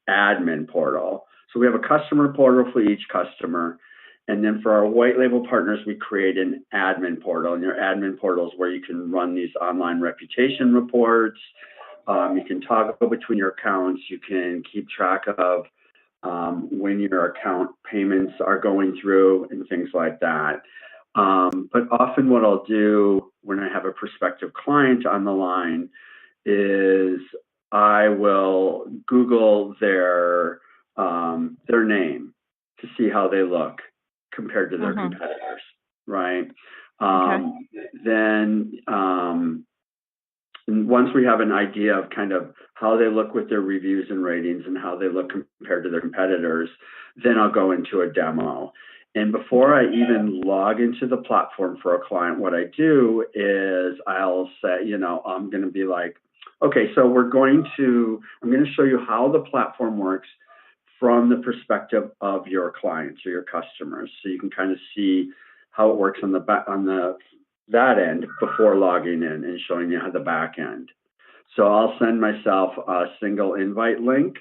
admin portal. So we have a customer portal for each customer. And then for our white label partners, we create an admin portal. And your admin portal is where you can run these online reputation reports. You can toggle between your accounts. You can keep track of when your account payments are going through and things like that. But often what I'll do when I have a prospective client on the line is I will Google their name to see how they look compared to their competitors, right? Then once we have an idea of kind of how they look with their reviews and ratings and how they look compared to their competitors, then I'll go into a demo. And before I even log into the platform for a client, what I do is I'll say, you know, I'm going to be like, okay, so I'm going to show you how the platform works from the perspective of your clients or your customers. So you can kind of see how it works on that end before logging in and showing you how the back end. So I'll send myself a single invite link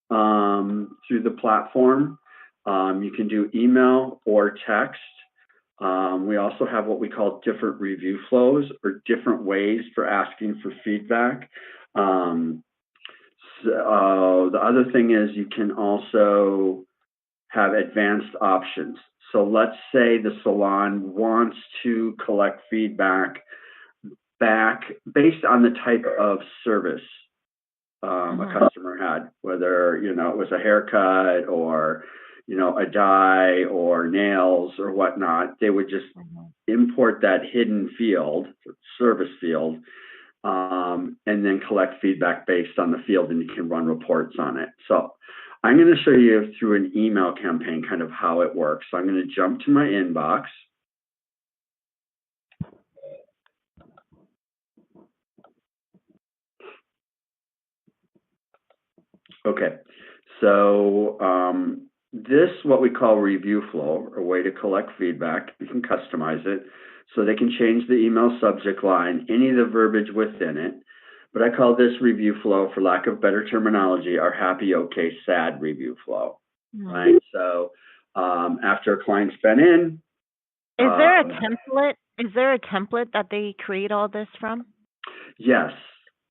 through the platform. You can do email or text. We also have what we call different review flows or different ways for asking for feedback. The other thing is you can also have advanced options. So let's say the salon wants to collect feedback back based on the type of service a customer had, whether, you know, it was a haircut or, you know, a dye or nails or whatnot. They would just import that hidden field, service field, and then collect feedback based on the field, and you can run reports on it. So I'm going to show you through an email campaign kind of how it works. So I'm going to jump to my inbox. Okay, so this what we call review flow, a way to collect feedback. You can customize it. So they can change the email subject line, any of the verbiage within it. But I call this review flow, for lack of better terminology, our happy, okay, sad review flow. Right? So after a client's been in. Is there a template? Is there a template that they create all this from? Yes.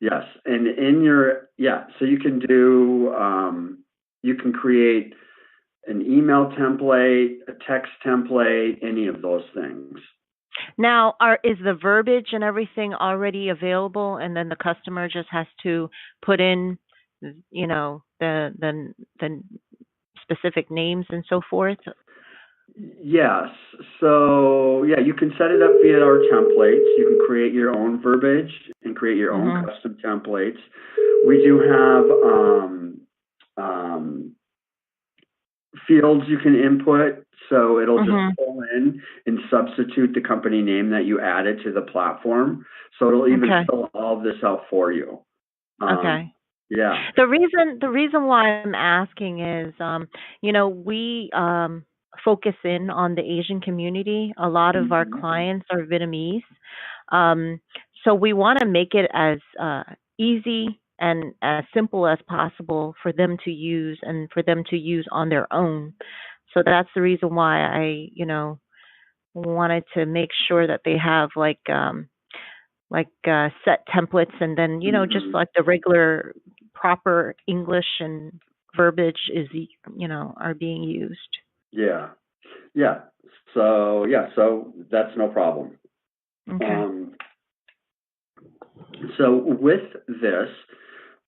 Yes. And in your, so you can do, you can create an email template, a text template, any of those things. Now, is the verbiage and everything already available, and then the customer just has to put in, you know, the specific names and so forth? Yes. So yeah, you can set it up via our templates. You can create your own verbiage and create your own custom templates. We do have fields you can input, so it'll just pull in and substitute the company name that you added to the platform. So it'll even fill all of this out for you. Yeah. The reason why I'm asking is, you know, we focus in on the Asian community. A lot of our clients are Vietnamese. So we want to make it as easy and as simple as possible for them to use and for them to use on their own. So that's the reason why I, you know, wanted to make sure that they have like set templates, and then, you know, just like the regular proper English and verbiage is, you know, are being used. Yeah. So that's no problem. So with this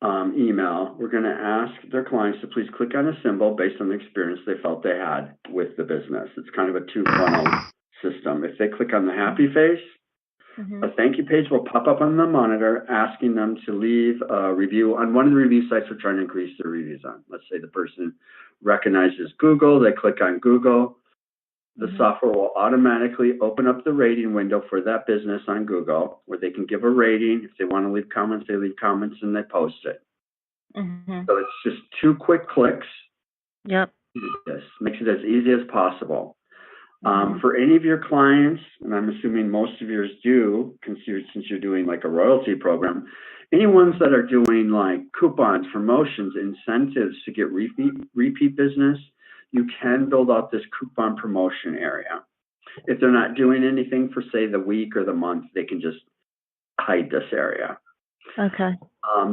email, we're going to ask their clients to please click on a symbol based on the experience they felt they had with the business. It's kind of a two-funnel system. If they click on the happy face, a thank you page will pop up on the monitor asking them to leave a review on one of the review sites we're trying to increase their reviews on. Let's say the person recognizes Google, they click on Google. The software will automatically open up the rating window for that business on Google, where they can give a rating. If they want to leave comments, they leave comments and they post it. So it's just 2 quick clicks. Yep. This makes it as easy as possible. For any of your clients, and I'm assuming most of yours do, since you're doing like a royalty program, any ones that are doing like coupons, promotions, incentives to get repeat business, you can build out this coupon promotion area. If they're not doing anything for, say, the week or the month, they can just hide this area. Okay.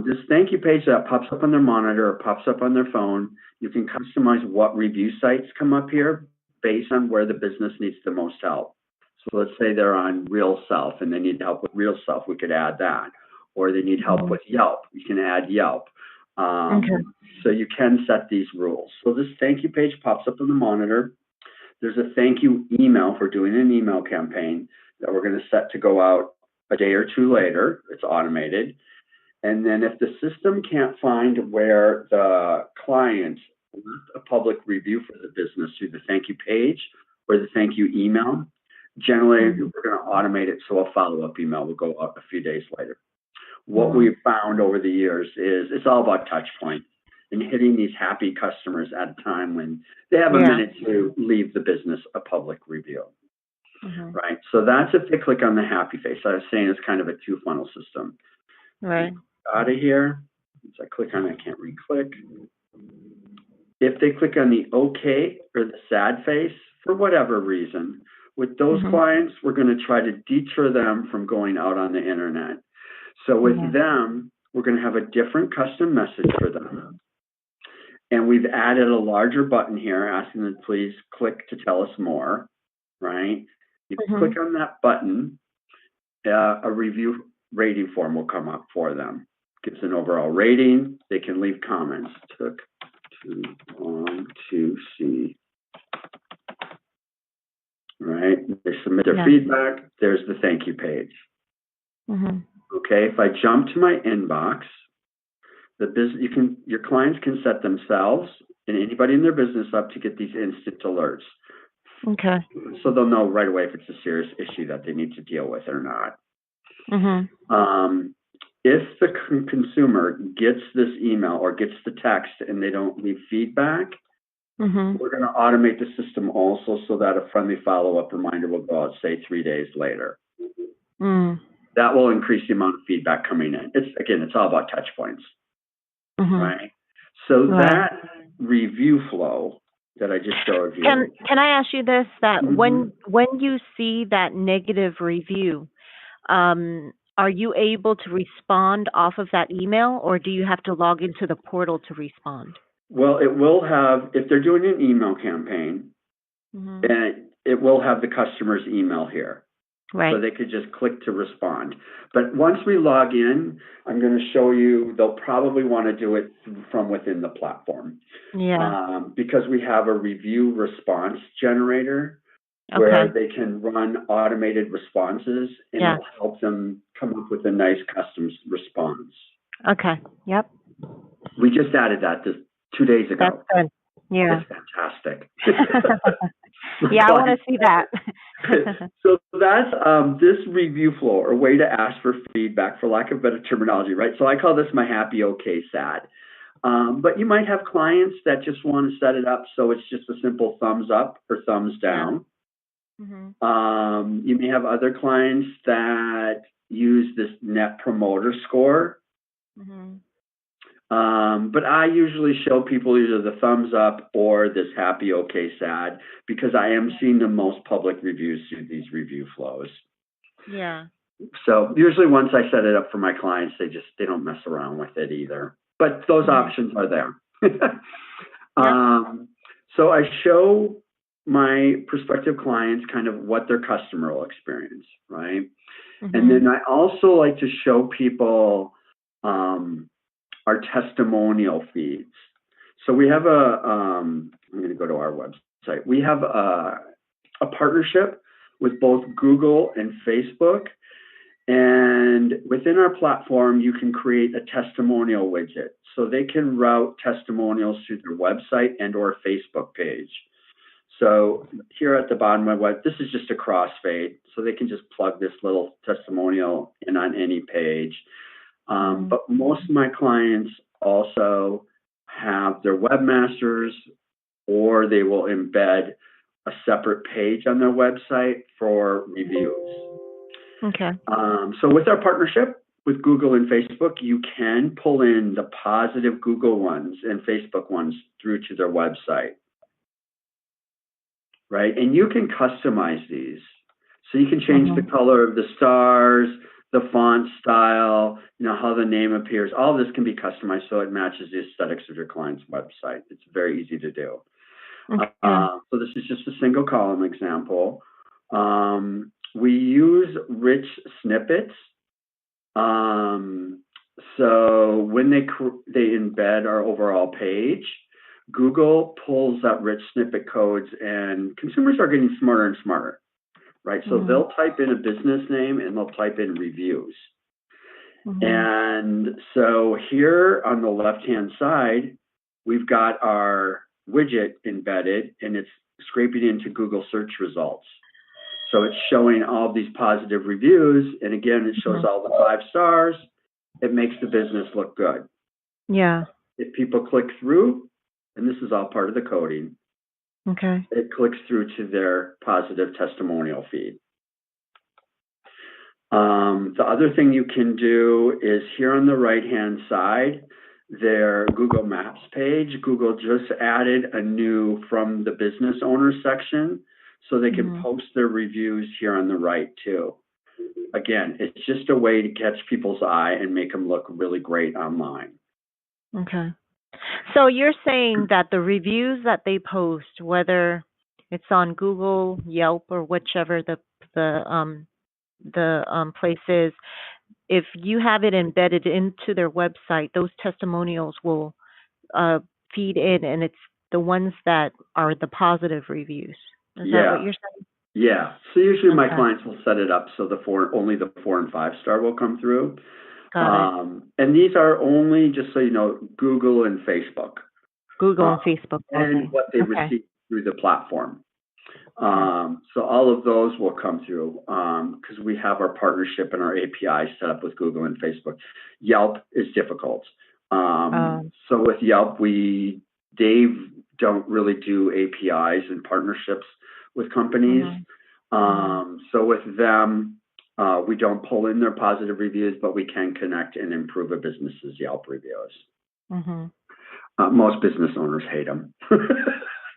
This thank you page that pops up on their monitor or pops up on their phone, you can customize what review sites come up here based on where the business needs the most help. So let's say they're on Real Self and they need help with Real Self, we could add that. Or they need help with Yelp, you can add Yelp. So you can set these rules. So this thank you page pops up on the monitor. There's a thank you email for doing an email campaign that we're going to set to go out a day or two later. It's automated. And then if the system can't find where the client left a public review for the business through the thank you page or the thank you email, generally we're going to automate it so a follow-up email will go out a few days later. What we've found over the years is it's all about touch point and hitting these happy customers at a time when they have a minute to leave the business a public review. Right? So that's if they click on the happy face. I was saying it's kind of a two-funnel system. Right. Out of here. Once I click on it, I can't re-click. If they click on the OK or the sad face, for whatever reason, with those clients, we're going to try to deter them from going out on the internet. So with them, we're going to have a different custom message for them. And we've added a larger button here asking them to please click to tell us more, right? You click on that button, a review rating form will come up for them. Gives an overall rating. They can leave comments. Took too long to see. Right? They submit their feedback. There's the thank you page. Okay, if I jump to my inbox, your clients can set themselves and anybody in their business up to get these instant alerts. Okay. So they'll know right away if it's a serious issue that they need to deal with or not. If the consumer gets this email or gets the text and they don't leave feedback, we're going to automate the system also so that a friendly follow-up reminder will go out, say, 3 days later. That will increase the amount of feedback coming in. It's all about touch points, right? So that review flow that I just showed you. Can I ask you this? That when you see that negative review, are you able to respond off of that email, or do you have to log into the portal to respond? Well, it will have, if they're doing an email campaign, and it will have the customer's email here. Right. So they could just click to respond. But once we log in, I'm going to show you, they'll probably want to do it from within the platform. Because we have a review response generator where they can run automated responses and it'll help them come up with a nice custom response. Okay. Yep. We just added that 2 days ago. That's good. Yeah. It's fantastic. I want to see that. So that's this review flow, or way to ask for feedback, for lack of better terminology, right? So I call this my happy, okay, sad. But you might have clients that just want to set it up so it's just a simple thumbs up or thumbs down. You may have other clients that use this net promoter score. But I usually show people either the thumbs up or this happy, okay, sad, because I am seeing the most public reviews through these review flows. So usually once I set it up for my clients, they don't mess around with it either. But those options are there. So I show my prospective clients kind of what their customer will experience, right? And then I also like to show people our testimonial feeds. So we have I'm going to go to our website. We have a partnership with both Google and Facebook. And within our platform, you can create a testimonial widget. So they can route testimonials through their website and or Facebook page. So here at the bottom of my web, this is just a crossfade. So they can just plug this little testimonial in on any page. But most of my clients also have their webmasters, or they will embed a separate page on their website for reviews. Okay. So with our partnership with Google and Facebook, you can pull in the positive Google ones and Facebook ones through to their website, right? And you can customize these. So you can change the color of the stars, the font style, how the name appears. All of this can be customized so it matches the aesthetics of your client's website. It's very easy to do. Okay. So this is just a single column example. We use rich snippets. So when they embed our overall page, Google pulls that rich snippet codes, and consumers are getting smarter and smarter, right? So they'll type in a business name and they'll type in reviews. And so here on the left-hand side, we've got our widget embedded, and it's scraping into Google search results. So it's showing all these positive reviews, and again, it shows all the 5 stars. It makes the business look good. Yeah. If people click through, and this is all part of the coding, Okay. it clicks through to their positive testimonial feed. The other thing you can do is here on the right-hand side, their Google Maps page. Google just added a new from the business owner section, so they can post their reviews here on the right too. Again, it's just a way to catch people's eye and make them look really great online. Okay. So you're saying that the reviews that they post, whether it's on Google, Yelp, or whichever the place is, if you have it embedded into their website, those testimonials will feed in, and it's the ones that are the positive reviews. Is that what you're saying? Yeah. So usually my clients will set it up so only the 4 and 5 star will come through. Got it. And these are only, just so you know, Google and Facebook. Google and Facebook. And what they receive through the platform. So all of those will come through because we have our partnership and our API set up with Google and Facebook. Yelp is difficult. So with Yelp, Dave don't really do APIs and partnerships with companies. So with them, we don't pull in their positive reviews, but we can connect and improve a business's Yelp reviews. Most business owners hate them.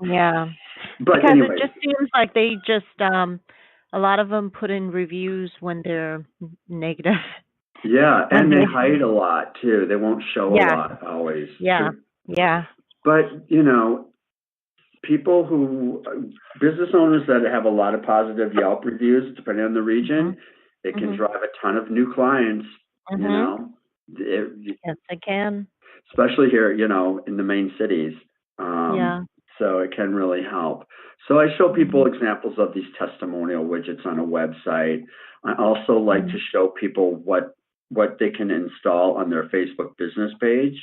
Yeah. But because anyway, it just seems like they just a lot of them put in reviews when they're negative. Yeah, and they hide a lot too. They won't show a lot always. Yeah. Yeah. But business owners that have a lot of positive Yelp reviews, depending on the region, it can drive a ton of new clients. Yes, they can. Especially here, in the main cities. So it can really help. So I show people examples of these testimonial widgets on a website. I also like to show people what they can install on their Facebook business page,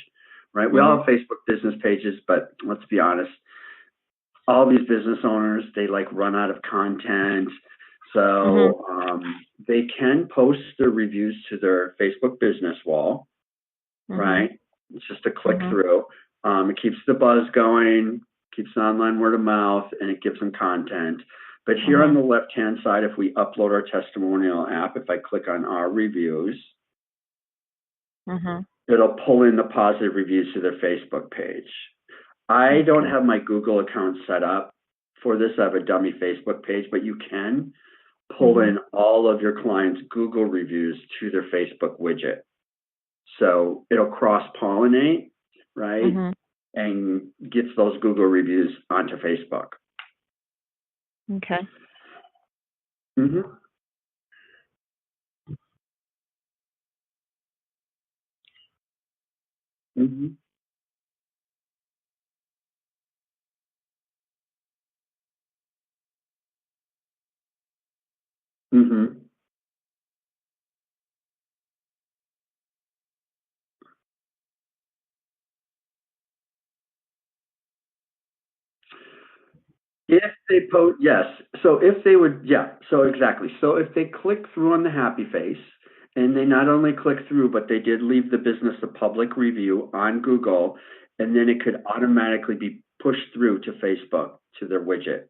right? We all have Facebook business pages, but let's be honest, all these business owners, they run out of content. So they can post their reviews to their Facebook business wall, right? It's just a click through. It keeps the buzz going, keeps the online word of mouth, and it gives them content. But here on the left-hand side, if we upload our testimonial app, if I click on our reviews, it'll pull in the positive reviews to their Facebook page. I don't have my Google account set up for this. I have a dummy Facebook page, but you can pull in all of your clients' Google reviews to their Facebook widget. So it'll cross-pollinate, right? And gets those Google reviews onto Facebook. Okay. If they post, yes. So if they would, so exactly. So if they click through on the happy face, and they not only click through, but they did leave the business a public review on Google, and then it could automatically be pushed through to Facebook, to their widget.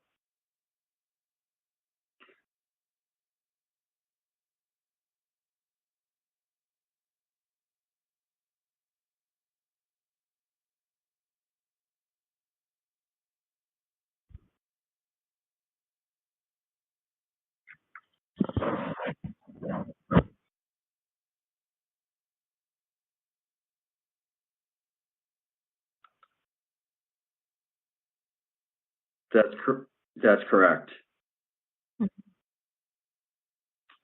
That's correct.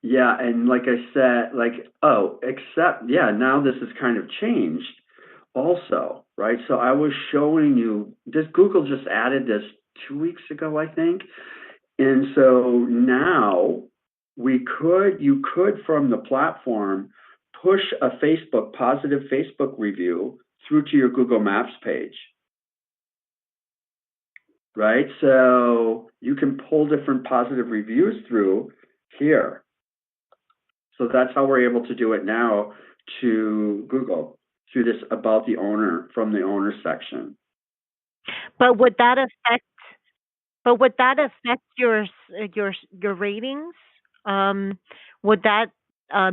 Yeah, and like I said, now this has kind of changed also, right? So I was showing you this. Google just added this 2 weeks ago, I think. And so now you could from the platform push a positive Facebook review through to your Google Maps page. Right? So you can pull different positive reviews through here. So that's how we're able to do it now to Google through this about the owner from the owner section. But would that affect your ratings? Would that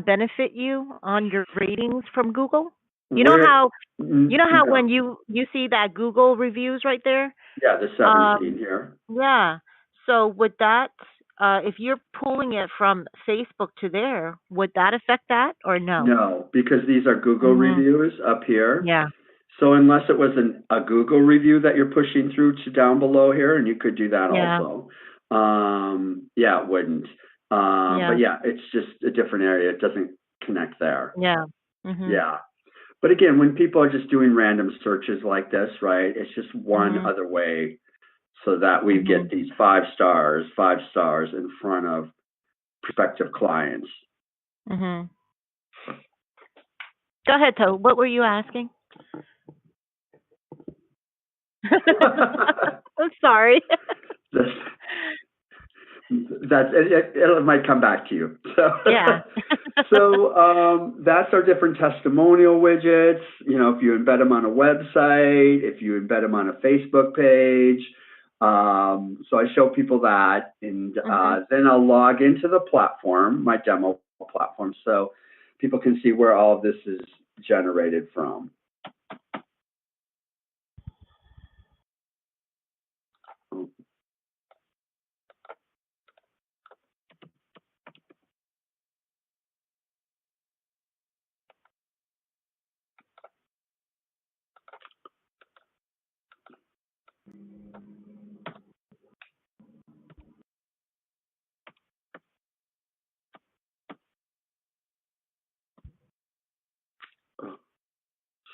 benefit you on your ratings from Google? You know how No. when you see that Google reviews right there? Yeah, the 17 here. Yeah. So would that if you're pulling it from Facebook to there, would that affect that or no? No, because these are Google reviews up here. Yeah. So unless it was a Google review that you're pushing through to down below here, and you could do that also. It wouldn't. But yeah, it's just a different area. It doesn't connect there. Yeah. Yeah. But again, when people are just doing random searches like this, right, it's just one other way so that we get these 5 stars in front of prospective clients. Go ahead, To. What were you asking? I'm sorry. It might come back to you. So yeah. So that's our different testimonial widgets. You know, if you embed them on a website, if you embed them on a Facebook page. So I show people that, and then I'll log into the platform, my demo platform, so people can see where all of this is generated from.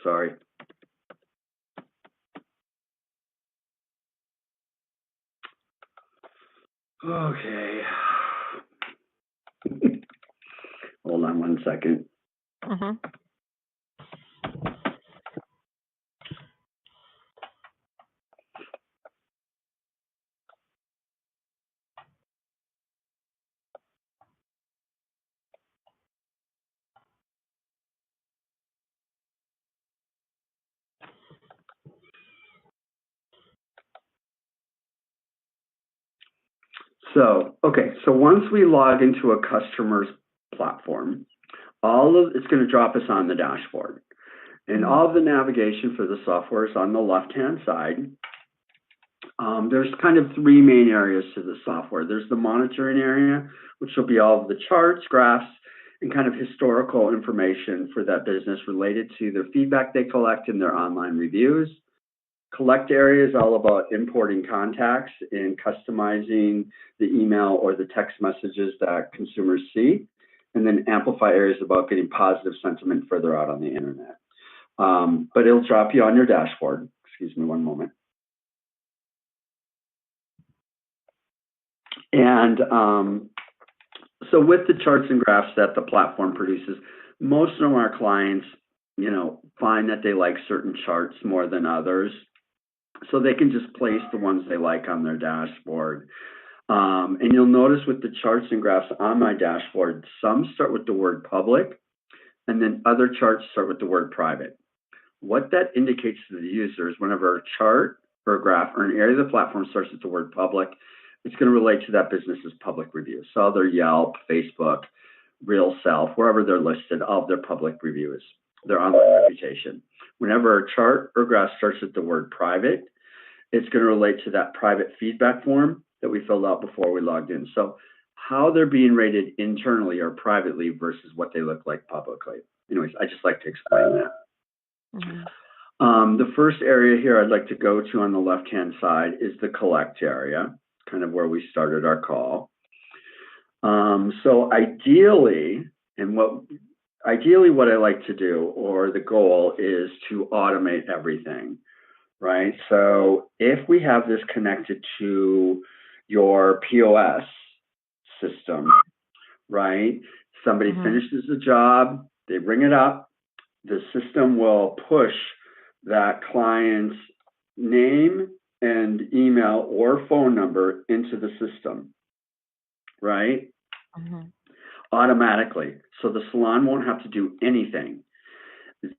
Sorry. Okay. Hold on one second. So, okay, so once we log into a customer's platform, it's going to drop us on the dashboard. And all of the navigation for the software is on the left-hand side. There's kind of 3 main areas to the software. There's the monitoring area, which will be all of the charts, graphs, and kind of historical information for that business related to their feedback they collect in their online reviews. Collect area is all about importing contacts and customizing the email or the text messages that consumers see. And then amplify area is about getting positive sentiment further out on the internet. But it'll drop you on your dashboard. Excuse me one moment. And so with the charts and graphs that the platform produces, most of our clients, you know, find that they like certain charts more than others. So they can just place the ones they like on their dashboard. And you'll notice with the charts and graphs on my dashboard, some start with the word public, and then other charts start with the word private. What that indicates to the user is whenever a chart or a graph or an area of the platform starts with the word public, it's going to relate to that business's public reviews. So their Yelp, Facebook, Real Self, wherever they're listed, all of their public reviews, their online reputation. Whenever a chart or graph starts with the word private, it's going to relate to that private feedback form that we filled out before we logged in. So how they're being rated internally or privately versus what they look like publicly. Anyways, I just like to explain that. The first area here I'd like to go to on the left-hand side is the collect area, kind of where we started our call. So ideally what I like to do, or the goal, is to automate everything, right? So if we have this connected to your POS system, right? Somebody finishes the job, they bring it up, the system will push that client's name and email or phone number into the system, right? Automatically. So the salon won't have to do anything.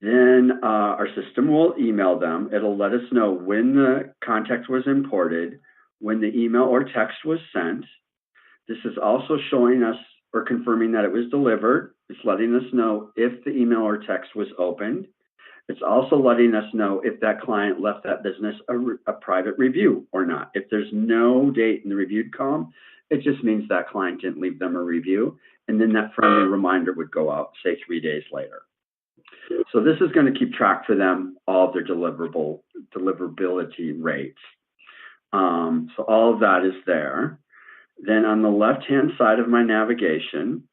Then our system will email them. It'll let us know when the contact was imported, when the email or text was sent. This is also showing us or confirming that it was delivered. It's letting us know if the email or text was opened. It's also letting us know if that client left that business a private review or not. If there's no date in the reviewed column, it just means that client didn't leave them a review. And then that friendly reminder would go out, say, 3 days later. So this is going to keep track for them all of their deliverability rates. So all of that is there. Then on the left-hand side of my navigation,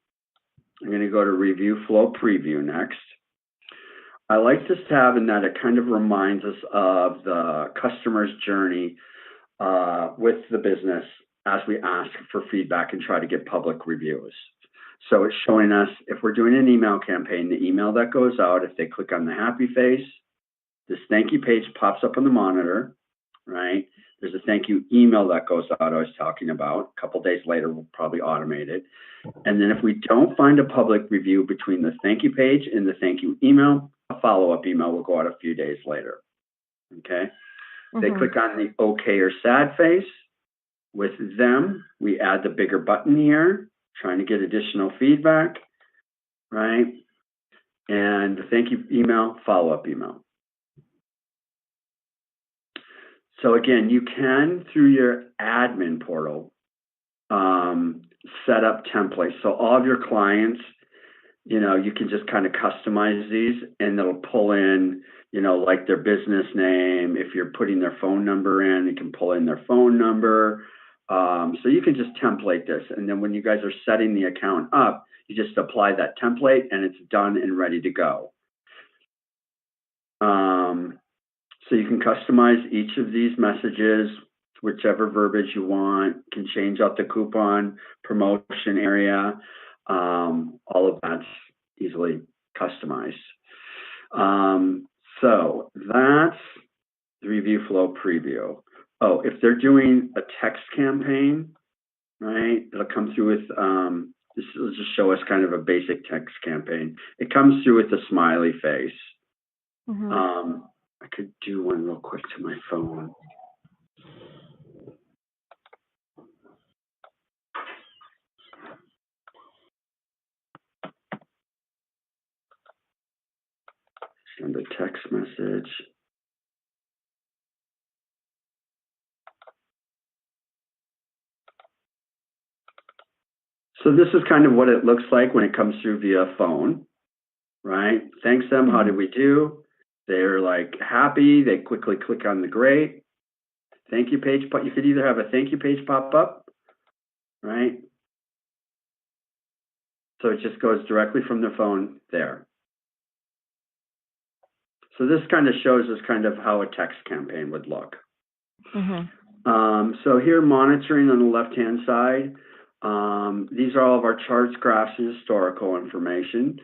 I'm going to go to Review Flow Preview next. I like this tab in that it kind of reminds us of the customer's journey with the business as we ask for feedback and try to get public reviews. So it's showing us if we're doing an email campaign, the email that goes out, if they click on the happy face, this thank you page pops up on the monitor, right? There's a thank you email that goes out I was talking about. A couple days later, we'll probably automate it. And then if we don't find a public review between the thank you page and the thank you email, a follow-up email will go out a few days later, okay? They click on the okay or sad face. With them, we add the bigger button here, trying to get additional feedback, right? And the thank you email, follow-up email. So again, you can, through your admin portal, set up templates. So all of your clients, you know, you can just kind of customize these and it'll pull in, you know, like their business name. If you're putting their phone number in, it can pull in their phone number. So you can just template this. And then when you guys are setting the account up, you just apply that template and it's done and ready to go. So you can customize each of these messages, whichever verbiage you want. You can change out the coupon, promotion area. All of that's easily customized. So that's the Review Flow Preview. Oh, if they're doing a text campaign, right, it'll come through with, this will just show us kind of a basic text campaign. It comes through with a smiley face. I could do one real quick to my phone. Send a text message. So this is kind of what it looks like when it comes through via phone, right? Thanks them, how did we do? They're like happy, they quickly click on the great. Thank you page, but you could either have a thank you page pop up, right? So it just goes directly from the phone there. So this kind of shows us kind of how a text campaign would look. So here, monitoring on the left-hand side, these are all of our charts, graphs, and historical information.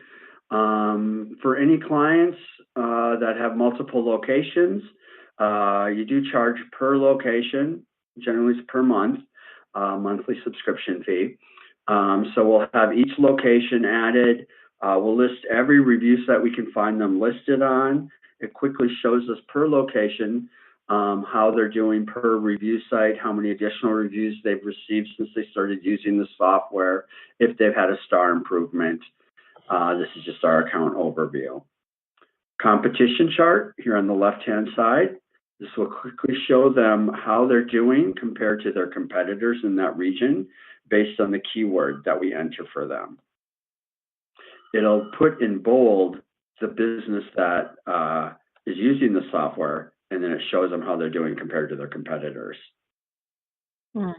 For any clients that have multiple locations, you do charge per location, generally it's per month, monthly subscription fee. So we'll have each location added. We'll list every review site we can find them listed on. It quickly shows us per location how they're doing per review site, how many additional reviews they've received since they started using the software, if they've had a star improvement. This is just our account overview. Competition chart here on the left-hand side. This will quickly show them how they're doing compared to their competitors in that region based on the keyword that we enter for them. It'll put in bold the business that is using the software, and then it shows them how they're doing compared to their competitors. Hmm.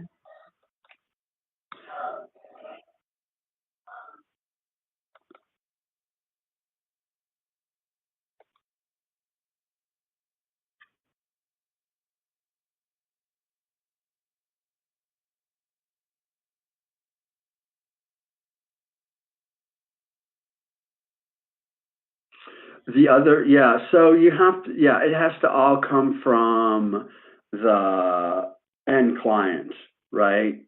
The other, yeah, so you have to, yeah, it has to all come from the end client, right?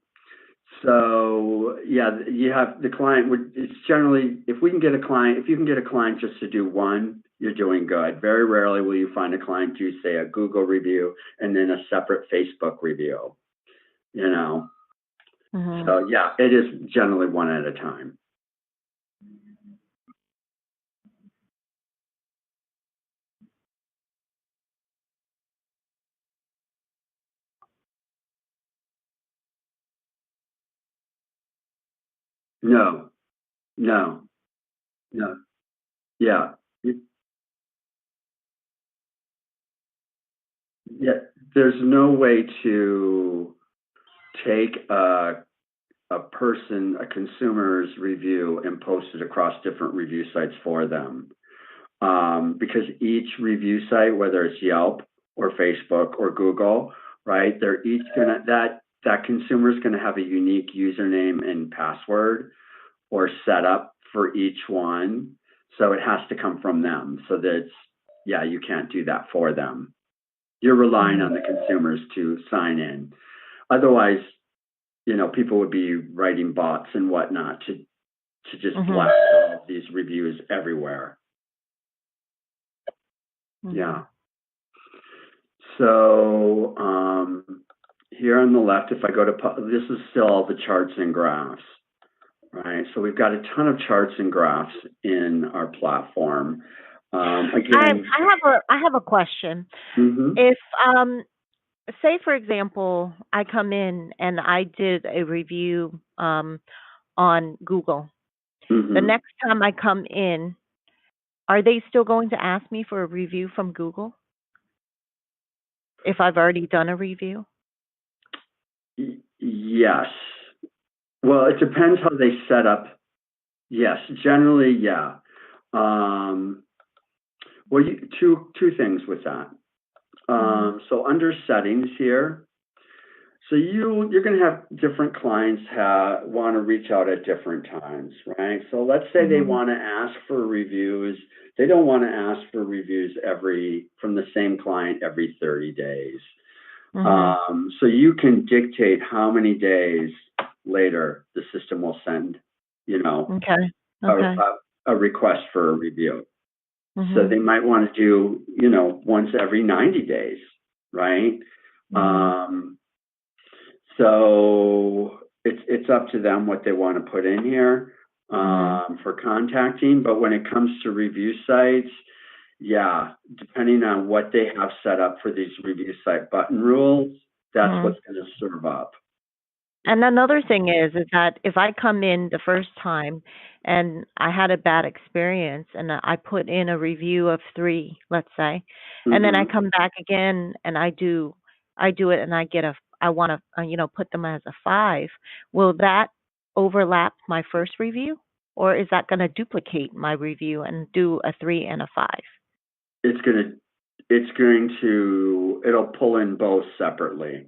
So yeah, you have the client would, it's generally, if we can get a client, if you can get a client just to do one, you're doing good. Very rarely will you find a client do, say, a Google review and then a separate Facebook review, you know? So yeah, it is generally one at a time. No, no, no, yeah. Yeah, there's no way to take a consumer's review and post it across different review sites for them. Because each review site, whether it's Yelp or Facebook or Google, right, they're each gonna, that consumer is gonna have a unique username and password or setup for each one. So it has to come from them. So that's, yeah, you can't do that for them. You're relying on the consumers to sign in. Otherwise, you know, people would be writing bots and whatnot to just blast all of these reviews everywhere. Yeah. So here on the left, if I go to, this is still all the charts and graphs, right? So we've got a ton of charts and graphs in our platform. Again, I have a question. If say for example, I come in and I did a review on Google. The next time I come in, are they still going to ask me for a review from Google if I've already done a review? Yes. Well, it depends how they set up. Yes, generally, yeah. Well, two things with that. So under settings here, so you're going to have different clients want to reach out at different times, right? So let's say they want to ask for reviews. They don't want to ask for reviews from the same client every 30 days. So you can dictate how many days later the system will send, you know, a request for a review. So they might want to do, you know, once every 90 days, right? So it's up to them what they want to put in here for contacting. But when it comes to review sites, yeah, depending on what they have set up for these review site button rules, that's what's going to serve up. And another thing is that if I come in the first time and I had a bad experience and I put in a review of 3, let's say, and then I come back again and I do it and I want to, you know, put them as a 5, will that overlap my first review, or is that going to duplicate my review and do a 3 and a 5? It'll pull in both separately.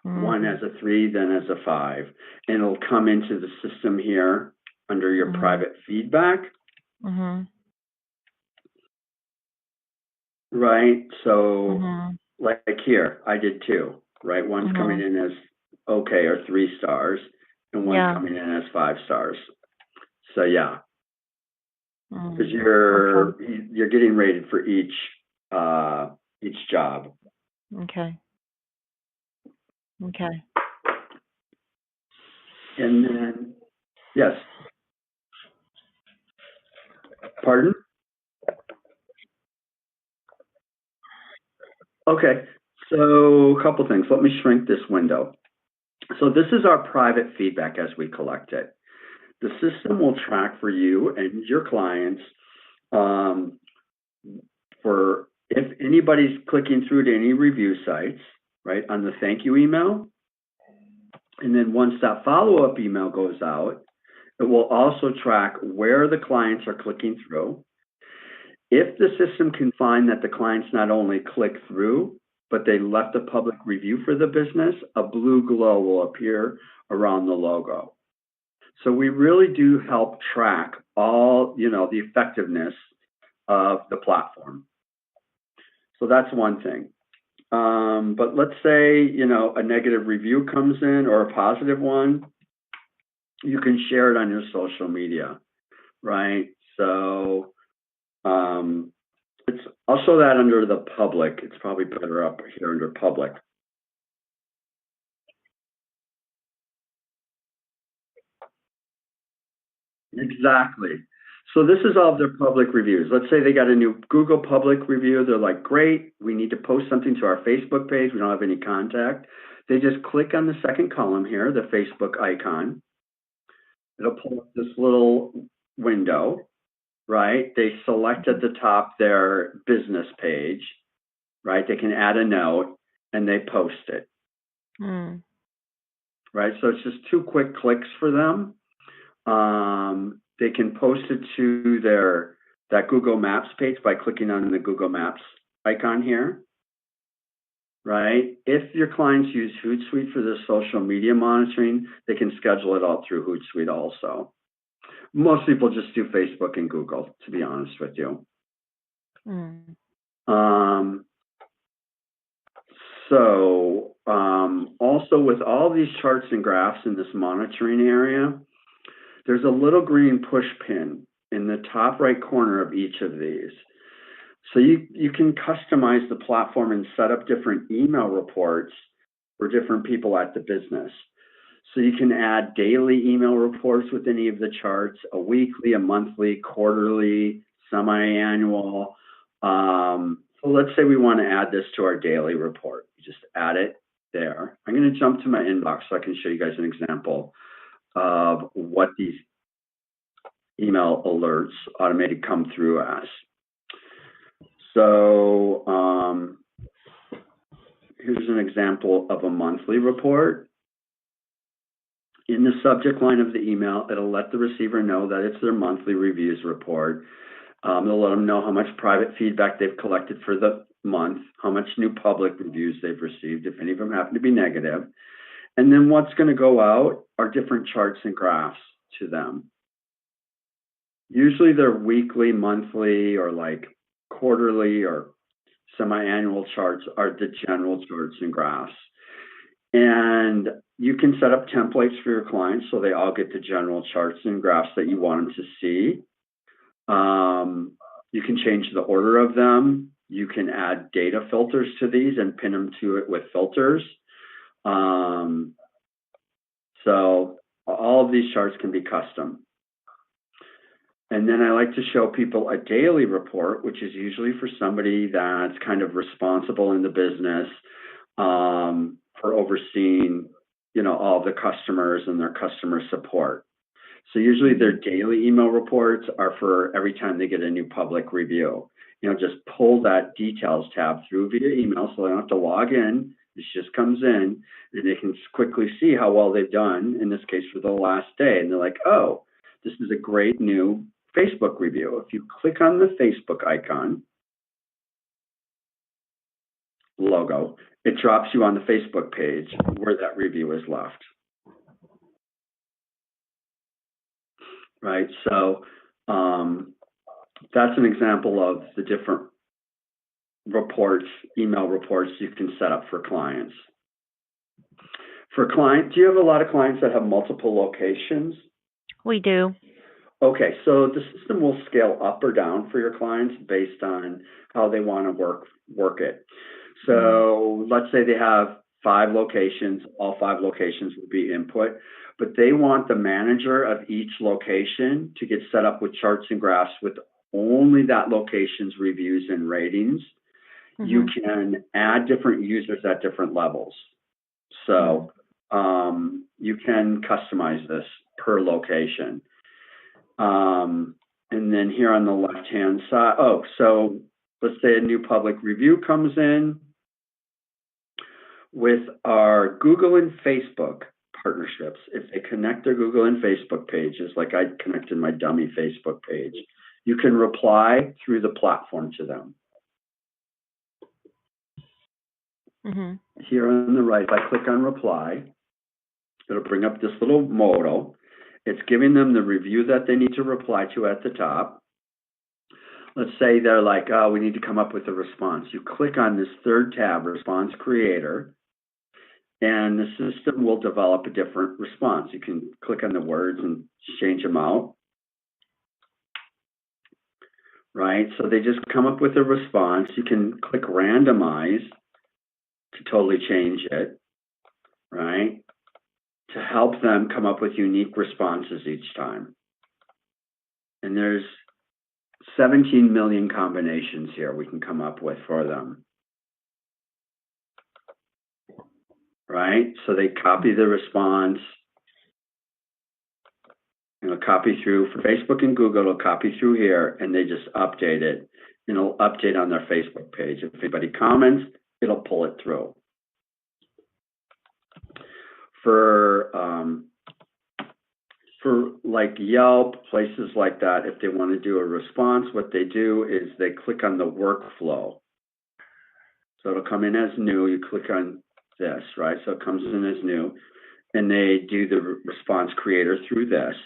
One as a 3, then as a 5. And it'll come into the system here under your private feedback. Right? So like here, I did 2, right? One's coming in as okay or 3 stars, and one's coming in as 5 stars. So yeah. Because you're getting rated for each job. Okay. And then, yes. Pardon? Okay. So a couple things. Let me shrink this window. So this is our private feedback as we collect it. The system will track for you and your clients for if anybody's clicking through to any review sites, right, on the thank you email, and then once that follow-up email goes out, it will also track where the clients are clicking through. If the system can find that the clients not only click through, but they left a public review for the business, a blue glow will appear around the logo. So we really do help track all, the effectiveness of the platform. So that's one thing. But let's say, a negative review comes in or a positive one, you can share it on your social media, right? So I'll show that under the public. It's probably better up here under public. Exactly. So this is all of their public reviews. Let's say they got a new Google public review. They're like, great, we need to post something to our Facebook page. We don't have any contact. They just click on the second column here, the Facebook icon. It'll pull up this little window, right? They select at the top their business page, right? They can add a note and they post it. Right? So it's just 2 quick clicks for them. They can post it to that Google Maps page by clicking on the Google Maps icon here, right? If your clients use Hootsuite for their social media monitoring, they can schedule it all through Hootsuite also. Most people just do Facebook and Google, to be honest with you. Also with all these charts and graphs in this monitoring area, there's a little green push pin in the top right corner of each of these. So you can customize the platform and set up different email reports for different people at the business. So you can add daily email reports with any of the charts, a weekly, a monthly, quarterly, semi-annual. So let's say we want to add this to our daily report. You just add it there. I'm going to jump to my inbox so I can show you guys an example of what these email alerts automated come through as. So here's an example of a monthly report. In the subject line of the email, it'll let the receiver know that it's their monthly reviews report. It'll let them know how much private feedback they've collected for the month, how much new public reviews they've received, if any of them happen to be negative. And then what's going to go out are different charts and graphs to them. Usually they're weekly, monthly, or like quarterly or semi-annual charts are the general charts and graphs. And you can set up templates for your clients so they all get the general charts and graphs that you want them to see. You can change the order of them. You can add data filters to these and pin them to it with filters. So all of these charts can be custom. And then I like to show people a daily report, which is usually for somebody that's kind of responsible in the business for overseeing, all the customers and their customer support. So usually their daily email reports are for every time they get a new public review. Just pull that details tab through via email so they don't have to log in. This just comes in and they can quickly see how well they've done, in this case for the last day. And they're like, oh, this is a great new Facebook review. If you click on the Facebook icon, logo, it drops you on the Facebook page where that review is left. Right, so that's an example of the different reports, email reports you can set up for clients. For clients, do you have a lot of clients that have multiple locations? We do. Okay, so the system will scale up or down for your clients based on how they want to work it. So let's say they have 5 locations, all 5 locations will be input, but they want the manager of each location to get set up with charts and graphs with only that location's reviews and ratings. You can add different users at different levels. So you can customize this per location. And then here on the left-hand side, so let's say a new public review comes in with our Google and Facebook partnerships. If they connect their Google and Facebook pages, like I connected my dummy Facebook page, you can reply through the platform to them. Here on the right, if I click on reply, it'll bring up this little modal. It's giving them the review that they need to reply to at the top. Let's say they're like, oh, we need to come up with a response. You click on this third tab, Response Creator, and the system will develop a different response. You can click on the words and change them out. Right? So they just come up with a response. You can click randomize to totally change it, right? To help them come up with unique responses each time. And there's 17 million combinations here we can come up with for them. Right? So they copy the response. It'll copy through for Facebook and Google, it'll copy through here, and they just update it. And it'll update on their Facebook page. If anybody comments, it'll pull it through. For like Yelp, places like that, if they want to do a response, what they do is they click on the workflow. So it'll come in as new. You click on this, right? So it comes in as new, and they do the response creator through this,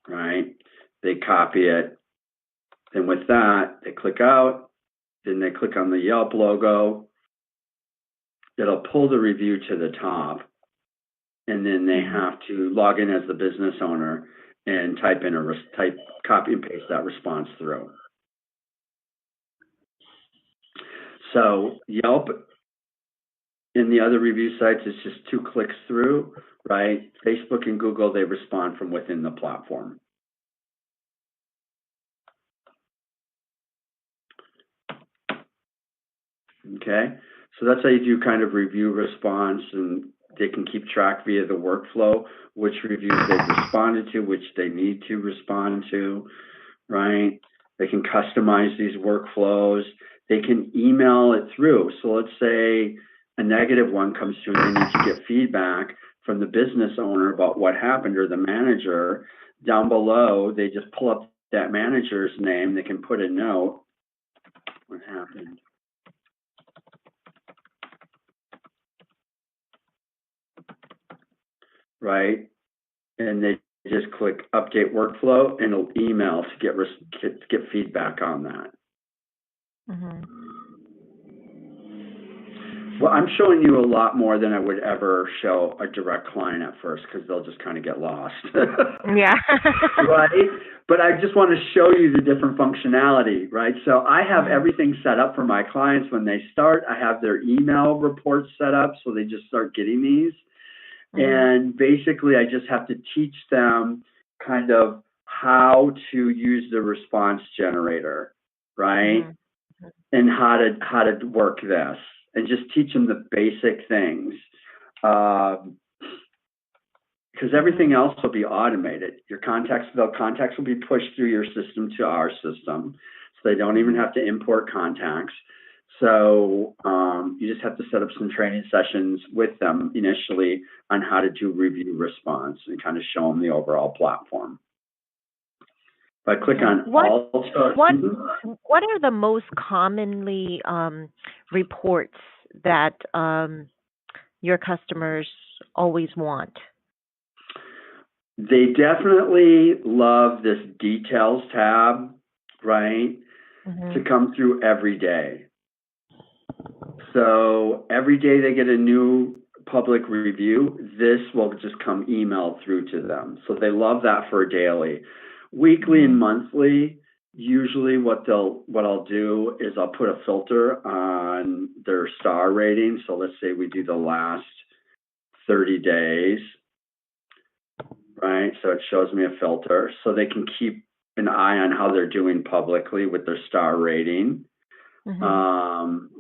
right? They copy it. Then with that, they click out. Then they click on the Yelp logo. It'll pull the review to the top, and then they have to log in as the business owner and copy and paste that response through. So Yelp and the other review sites is just 2 clicks through, right? Facebook and Google, they respond from within the platform. Okay, so that's how you do kind of review response, and they can keep track via the workflow, which reviews they've responded to, which they need to respond to, right? They can customize these workflows. They can email it through. So let's say a negative one comes through and they need to get feedback from the business owner about what happened, or the manager. Down below, they just pull up that manager's name. They can put a note. What happened? Right? And they just click update workflow, and it'll email to get feedback on that. Well, I'm showing you a lot more than I would ever show a direct client at first, because they'll just kind of get lost. Yeah. Right? But I just want to show you the different functionality, right? So I have everything set up for my clients when they start. I have their email reports set up, so they just start getting these. And basically, I just have to teach them kind of how to use the response generator, right? And how to work this, and just teach them the basic things. Because everything else will be automated. Your contacts will be pushed through your system to our system, so they don't even have to import contacts. So you just have to set up some training sessions with them initially on how to do review response and kind of show them the overall platform. If I click on what what are the most commonly reports that your customers always want? They definitely love this details tab, right? To come through every day. So every day they get a new public review, this will just come emailed through to them. So they love that for a daily. Weekly and monthly, usually what I'll do is I'll put a filter on their star rating. So let's say we do the last 30 days, right? So it shows me a filter, so they can keep an eye on how they're doing publicly with their star rating.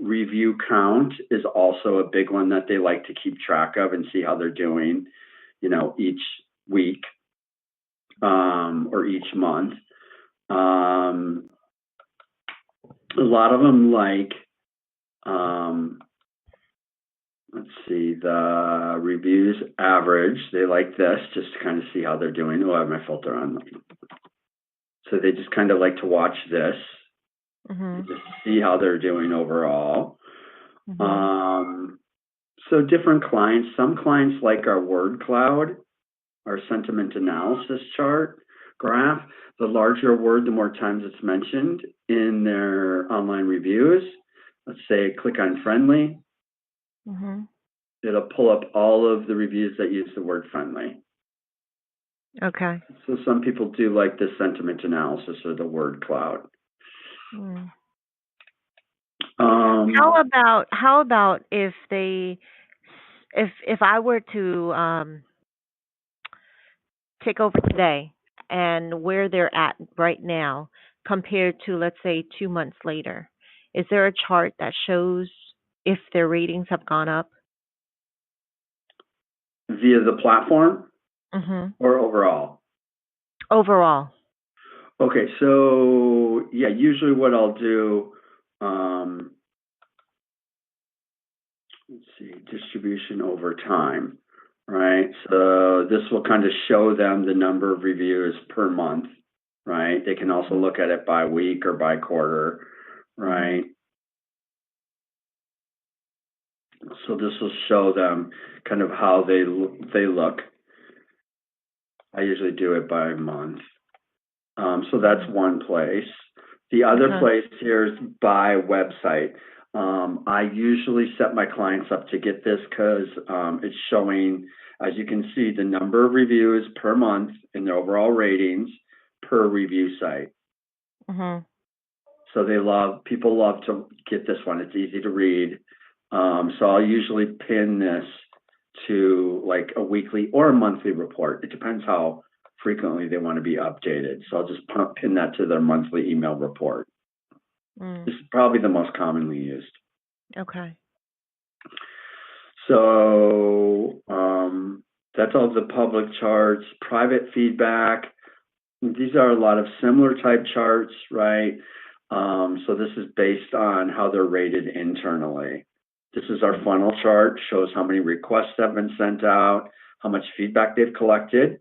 Review count is also a big one that they like to keep track of and see how they're doing, each week or each month. A lot of them like, let's see, the reviews average. They like this just to kind of see how they're doing. Oh, I have my filter on. So they just kind of like to watch this, just see how they're doing overall. So different clients, some clients like our word cloud, our sentiment analysis chart graph. The larger a word, the more times it's mentioned in their online reviews. Let's say click on friendly. It'll pull up all of the reviews that use the word friendly. Okay. So some people do like the sentiment analysis or the word cloud. How about if I were to take over today and where they're at right now compared to, let's say, 2 months later? Is there a chart that shows if their ratings have gone up? Via the platform or overall? Overall. Okay, so yeah, usually what I'll do, let's see, distribution over time, right? So this will kind of show them the number of reviews per month, right? They can also look at it by week or by quarter, right? So this will show them kind of how they look. I usually do it by month. So that's one place. The other place here is by website. I usually set my clients up to get this because it's showing, as you can see, the number of reviews per month and their overall ratings per review site. So people love to get this one. It's easy to read. So I'll usually pin this to like a weekly or a monthly report. It depends how frequently they want to be updated. So I'll just pin that to their monthly email report. This is probably the most commonly used. Okay. So that's all the public charts. Private feedback. These are a lot of similar type charts, right? So this is based on how they're rated internally. This is our funnel chart, shows how many requests have been sent out, how much feedback they've collected.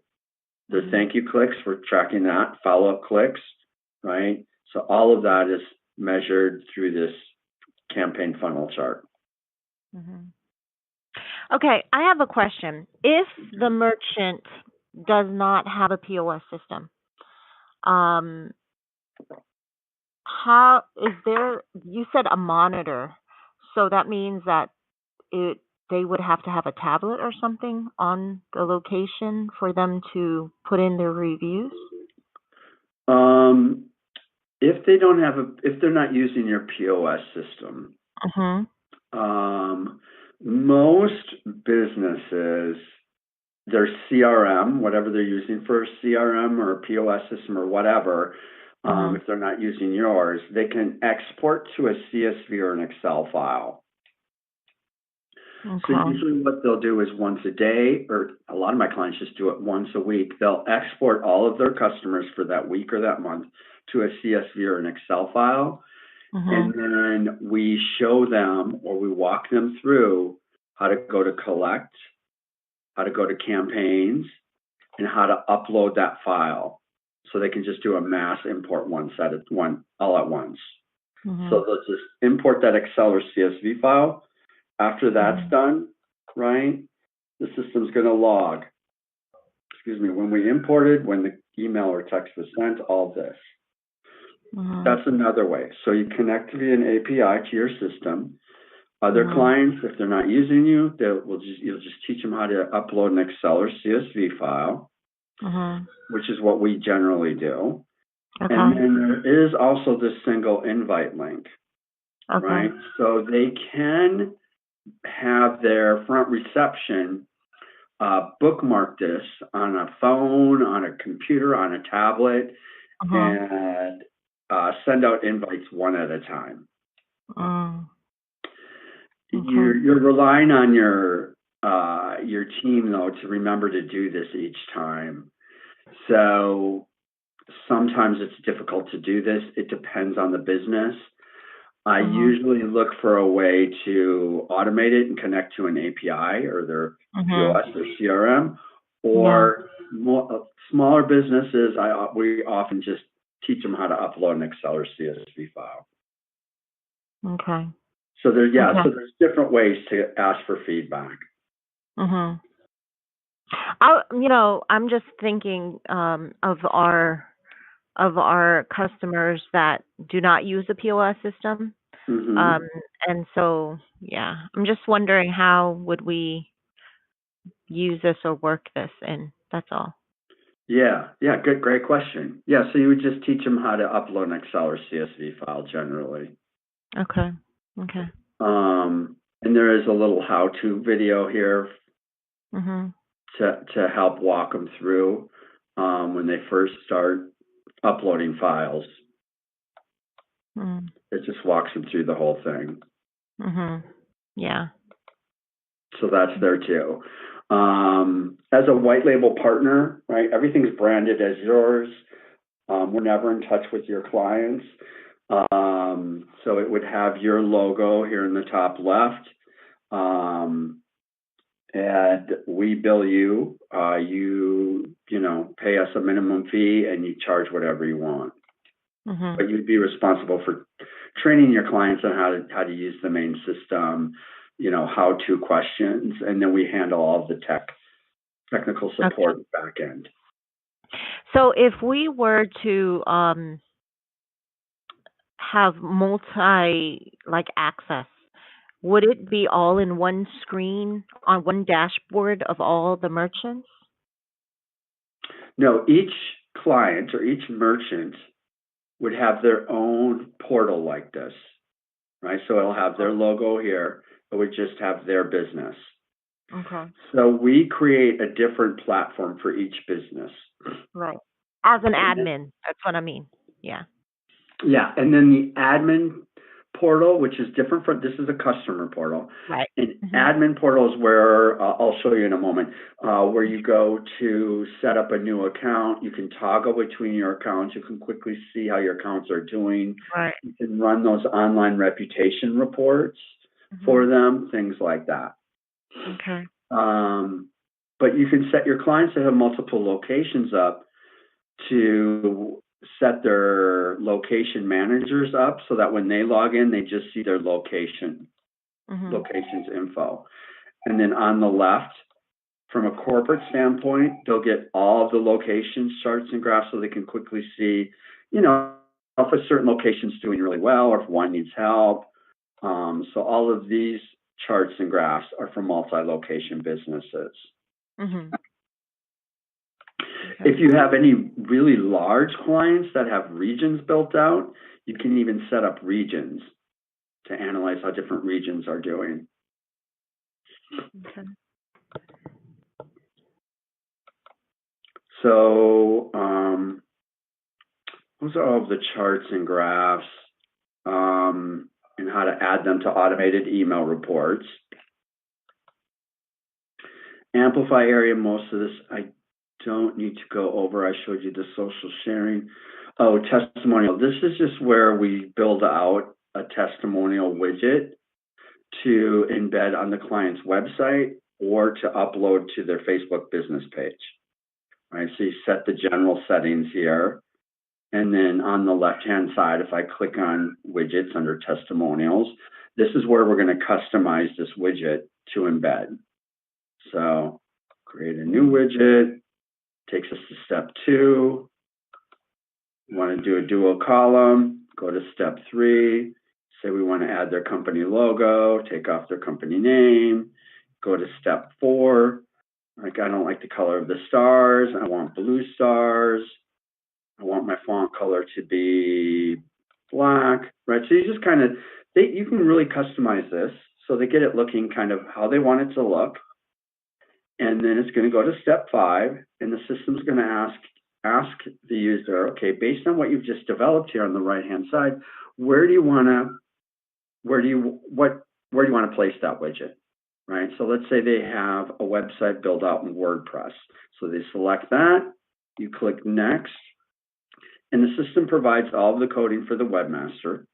The thank you clicks, we're tracking that, follow-up clicks, right? So all of that is measured through this campaign funnel chart. Okay, I have a question. If the merchant does not have a POS system, how is there? You said a monitor, so that means that they would have to have a tablet or something on the location for them to put in their reviews? If they're not using your POS system, most businesses, their CRM, whatever they're using for a CRM or a POS system or whatever, if they're not using yours, they can export to a CSV or an Excel file. So usually what they'll do is once a day, or a lot of my clients just do it once a week, they'll export all of their customers for that week or that month to a CSV or an Excel file. And then we show them, or we walk them through how to go to collect, how to go to campaigns, and how to upload that file. So they can just do a mass import all at once. So they'll just import that Excel or CSV file. After that's done, right, the system's going to log, when we imported, when the email or text was sent, all this. That's another way. So you connect via an API to your system. Other clients, if they're not using you, you'll just teach them how to upload an Excel or CSV file, which is what we generally do. And then there is also this single invite link, right? So they can have their front reception bookmark this on a phone, on a computer, on a tablet, and send out invites one at a time. You're relying on your team though to remember to do this each time. So sometimes it's difficult to do this. It depends on the business. I usually look for a way to automate it and connect to an API or their POS or CRM, or smaller businesses. We often just teach them how to upload an Excel or CSV file. Okay. So there's so there's different ways to ask for feedback. I'm just thinking of our customers that do not use a POS system. And so, I'm just wondering, how would we use this or work this in? That's all. Great question. So you would just teach them how to upload an Excel or CSV file generally. Okay. And there is a little how-to video here to help walk them through when they first start uploading files. It just walks them through the whole thing. So that's there too. As a white label partner, right, everything's branded as yours. We're never in touch with your clients. So it would have your logo here in the top left. And we bill you. You know, pay us a minimum fee and you charge whatever you want. But you'd be responsible for training your clients on how to use the main system, you know, how-to questions, and then we handle all of the technical support back end. So if we were to have access, would it be all in one screen on one dashboard of all the merchants? No, each client or each merchant would have their own portal like this, right? So it'll have their logo here. It would just have their business. So we create a different platform for each business. Right. As an admin, that's what I mean. Yeah, and then the admin portal, which is different from, this is a customer portal. Right. And admin portal is where, I'll show you in a moment, where you go to set up a new account. You can toggle between your accounts. You can quickly see how your accounts are doing. Right. You can run those online reputation reports for them, things like that. Okay. But you can set your clients that have multiple locations up to set their location managers up so that when they log in, they just see their locations info. And then on the left, from a corporate standpoint, they'll get all of the locations, charts, and graphs so they can quickly see, you know, if a certain location's doing really well or if one needs help. So all of these charts and graphs are for multi-location businesses. If you have any really large clients that have regions built out, you can even set up regions to analyze how different regions are doing. So those are all of the charts and graphs and how to add them to automated email reports. Amplify area, most of this I don't need to go over. I showed you the social sharing. Oh, testimonial. This is just where we build out a testimonial widget to embed on the client's website or to upload to their Facebook business page. Right, so you set the general settings here. And then on the left-hand side, if I click on widgets under testimonials, this is where we're going to customize this widget to embed. So create a new widget, takes us to step 2. We want to do a dual column, go to step 3, say we want to add their company logo, take off their company name, go to step 4. Like, I don't like the color of the stars. I want blue stars. I want my font color to be black, right? So you just kind of, you can really customize this so they get it looking kind of how they want it to look. And then it's going to go to step 5, and the system's going to ask the user, okay, based on what you've just developed here on the right-hand side, where do you want to place that widget? Right, so let's say they have a website built out in WordPress. So they select that, you click next, and the system provides all of the coding for the webmaster.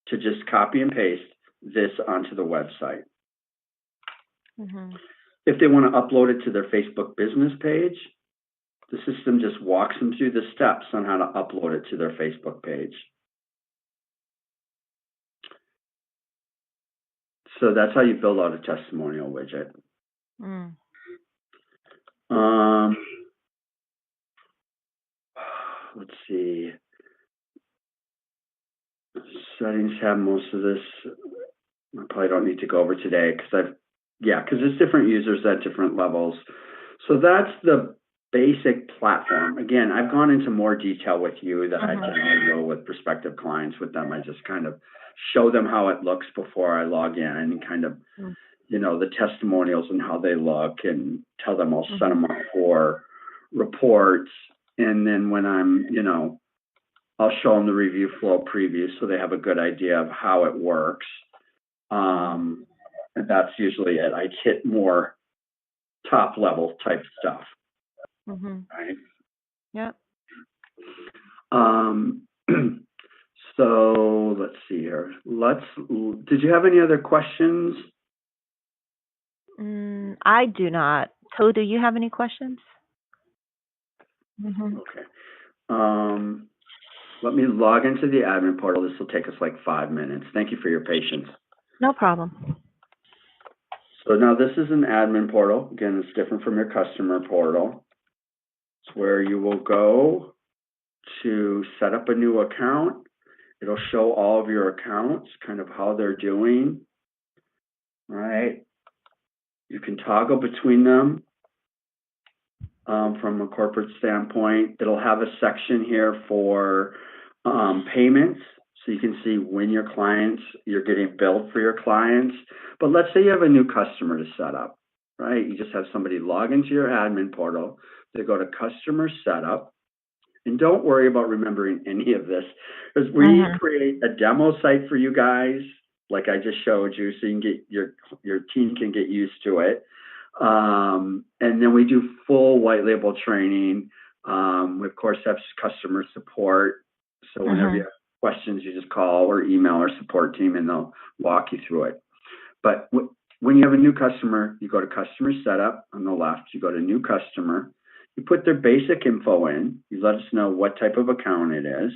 to just copy and paste this onto the website. If they want to upload it to their Facebook business page, the system just walks them through the steps on how to upload it to their Facebook page. So that's how you build out a testimonial widget. Let's see. Settings have most of this. I probably don't need to go over today because there's different users at different levels. So that's the basic platform. Again, I've gone into more detail with you than I generally will with prospective clients with them. I just kind of show them how it looks before I log in and kind of, the testimonials and how they look, and tell them I'll set them up for reports. And then when I'm, I'll show them the review flow preview so they have a good idea of how it works. And that's usually it. I hit more top level type stuff. Right? Yep. So let's see here. Did you have any other questions? I do not. So do you have any questions? Okay. Let me log into the admin portal. This will take us like 5 minutes. Thank you for your patience. No problem. So now this is an admin portal. Again, it's different from your customer portal. It's where you will go to set up a new account. It'll show all of your accounts, kind of how they're doing. All right. You can toggle between them from a corporate standpoint. It'll have a section here for payments. So you can see when you're getting billed for your clients. But let's say you have a new customer to set up, right? You just have somebody log into your admin portal. They go to customer setup. And don't worry about remembering any of this, because we create a demo site for you guys, like I just showed you, so you can get your team can get used to it. And then we do full white label training. We of course have customer support. So whenever you have questions, you just call or email our support team and they'll walk you through it. But when you have a new customer, you go to customer setup on the left, you go to new customer, you put their basic info in, you let us know what type of account it is,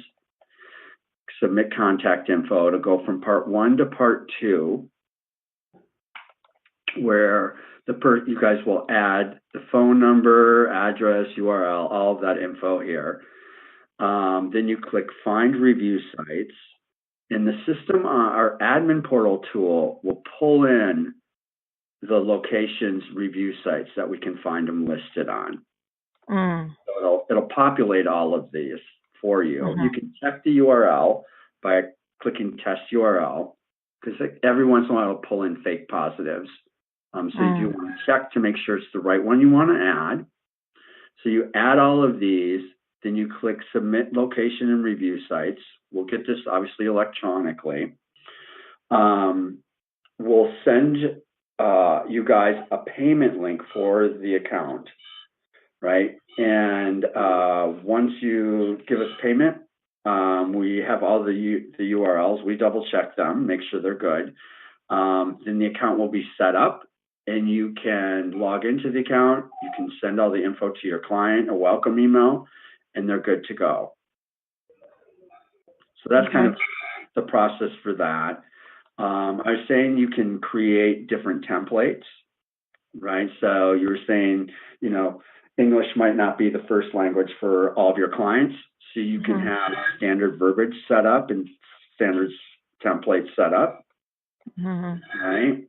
submit contact info to go from part 1 to part 2, where you guys will add the phone number, address, URL, all of that info here. Then you click Find Review Sites. And the system, our admin portal tool, will pull in the locations review sites that we can find them listed on. So it'll populate all of these for you. You can check the URL by clicking Test URL, because every once in a while it'll pull in fake positives. So you do want to check to make sure it's the right one you want to add. So you add all of these, then you click Submit Location and Review Sites. We'll get this obviously electronically. We'll send you guys a payment link for the account, right? And once you give us payment, we have all the URLs. We double check them, make sure they're good. Then the account will be set up, and you can log into the account. You can send all the info to your client, a welcome email, and they're good to go. So that's kind of the process for that. I was saying you can create different templates, right? So you were saying, English might not be the first language for all of your clients. So you can have standard verbiage set up and standard templates set up, right?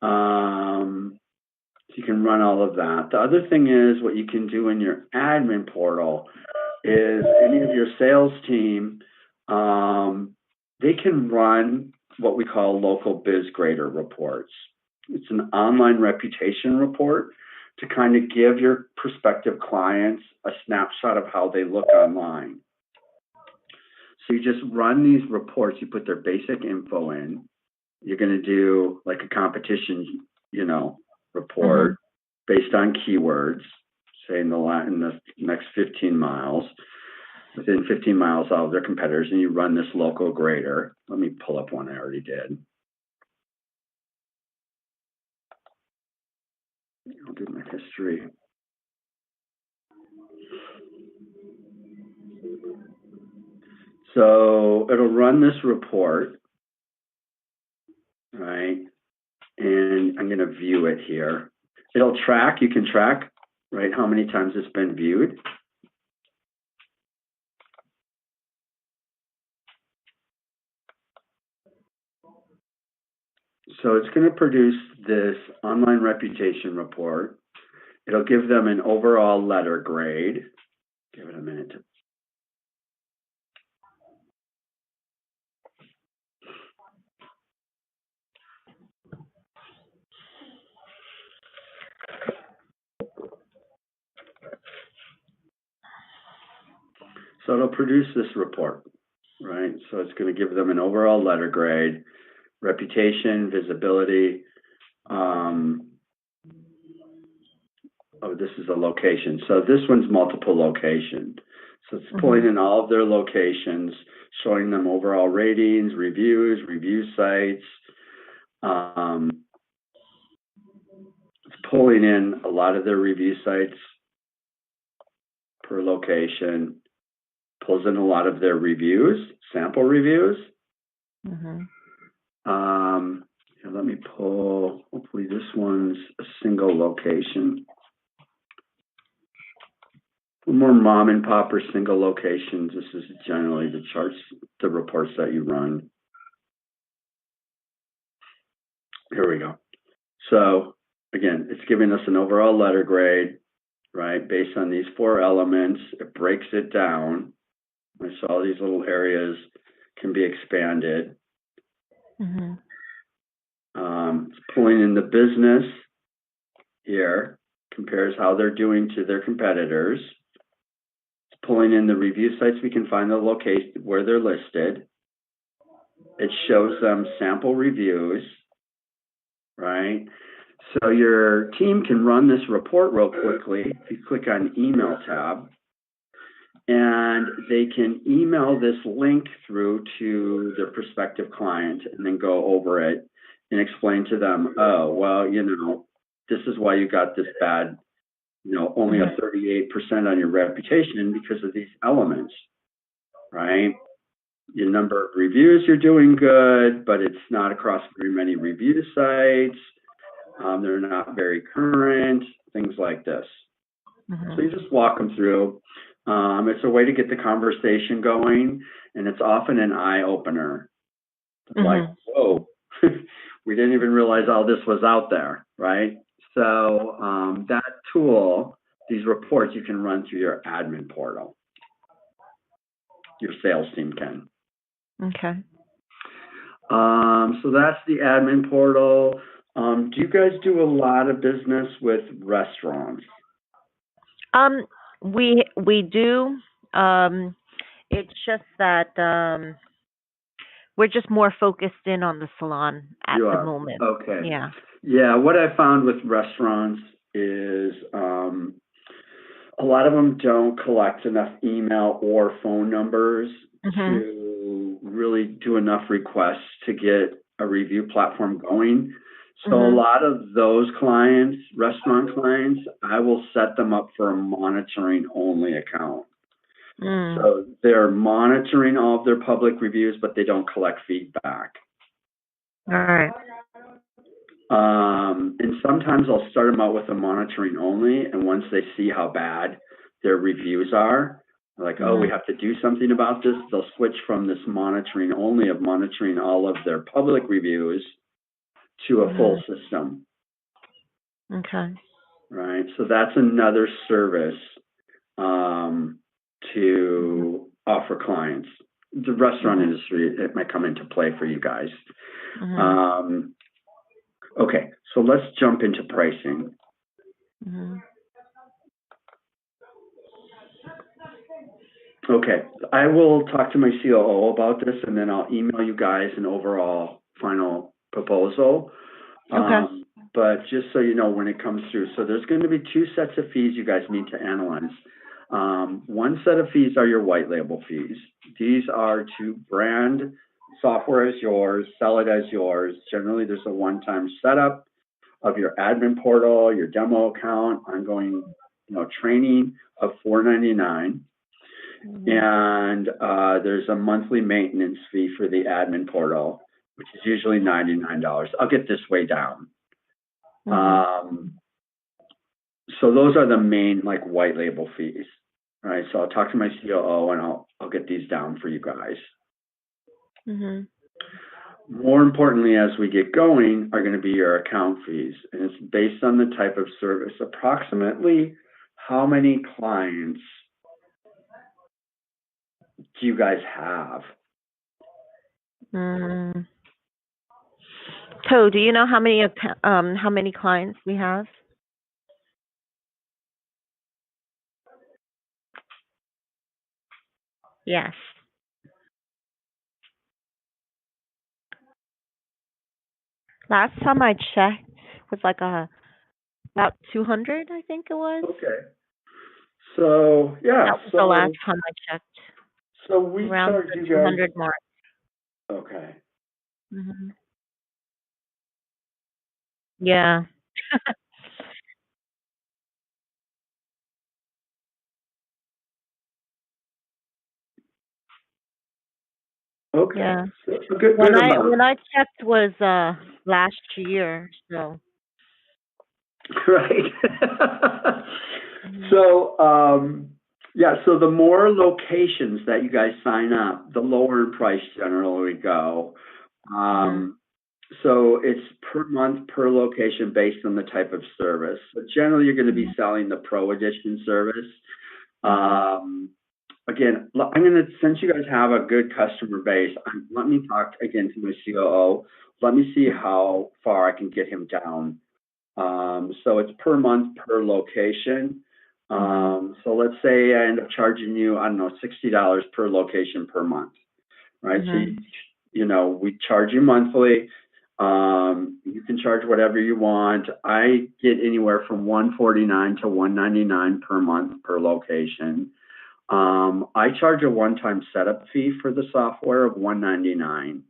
So you can run all of that. The other thing is what you can do in your admin portal is any of your sales team, they can run what we call local biz grader reports. It's an online reputation report to kind of give your prospective clients a snapshot of how they look online. So you just run these reports, you put their basic info in. You're going to do like a competition, report based on keywords, say in the next 15 miles. within 15 miles of their competitors, and you run this local grader. Let me pull up one I already did. I'll do my history. So it'll run this report, right? And I'm going to view it here. It'll track, you can track, right, how many times it's been viewed. So it's going to produce this online reputation report. It'll give them an overall letter grade. Give it a minute to. So it'll produce this report, right? So it's going to give them an overall letter grade, reputation, visibility. Oh, this is a location. So this one's multiple location. So it's pulling in all of their locations, showing them overall ratings, reviews, review sites. It's pulling in a lot of their review sites per location, pulls in a lot of their reviews, sample reviews. Let me pull, hopefully this one's a single location. More mom and pop or single locations. This is generally the charts, the reports that you run. Here we go. So again, it's giving us an overall letter grade, right? Based on these 4 elements, it breaks it down. So all these little areas can be expanded. It's pulling in the business here, compares how they're doing to their competitors. It's pulling in the review sites. We can find the location where they're listed. It shows them sample reviews, right? So your team can run this report real quickly. If you click on email tab, and they can email this link through to their prospective client and then go over it and explain to them, oh, well, you know, this is why you got this bad, you know, only a 38% on your reputation because of these elements, right? Your number of reviews, you're doing good, but it's not across very many review sites. They're not very current, things like this. So you just walk them through. It's a way to get the conversation going, and it's often an eye-opener. Like, whoa, we didn't even realize all this was out there, right? So that tool, these reports, you can run through your admin portal. Your sales team can. Okay. So that's the admin portal. Do you guys do a lot of business with restaurants? We do. It's just that we're just more focused in on the salon at the moment. Okay. Yeah. Yeah. What I found with restaurants is a lot of them don't collect enough email or phone numbers to really do enough requests to get a review platform going. So a lot of those clients, restaurant clients, I will set them up for a monitoring only account. So they're monitoring all of their public reviews, but they don't collect feedback. All right. And sometimes I'll start them out with a monitoring only, and once they see how bad their reviews are, like, oh, we have to do something about this, they'll switch from this monitoring only of monitoring all of their public reviews to a full system. Okay. Right. So that's another service to offer clients. The restaurant industry, it might come into play for you guys. Okay. So let's jump into pricing. Okay. I will talk to my COO about this, and then I'll email you guys an overall final proposal. But just so you know, when it comes through, so there's going to be 2 sets of fees you guys need to analyze. One set of fees are your white label fees. These are to brand software as yours, sell it as yours. Generally, there's a one-time setup of your admin portal, your demo account, ongoing, training of $4.99. And there's a monthly maintenance fee for the admin portal, which is usually $99. I'll get this way down. So those are the main white label fees. All right, so I'll talk to my COO and I'll get these down for you guys. More importantly, as we get going, are going to be your account fees, and it's based on the type of service. Approximately how many clients do you guys have? So, do you know how many clients we have? Yes. Last time I checked was about 200, I think it was. Okay. So yeah, That was the last time I checked. So we around charge the you 200 guys. mark. Okay. Yeah. Okay. Yeah. So a good When amount. I checked was last year, so. Right. So yeah, so the more locations that you guys sign up, the lower in price generally we go. So it's per month per location based on the type of service. So generally you're going to be selling the Pro Edition service. Again, I'm going to, since you guys have a good customer base, let me talk again to my COO. Let me see how far I can get him down. So it's per month per location. So let's say I end up charging you, I don't know, $60 per location per month, right? So we charge you monthly. You can charge whatever you want. I get anywhere from $149 to $199 per month per location. I charge a one-time setup fee for the software of $199.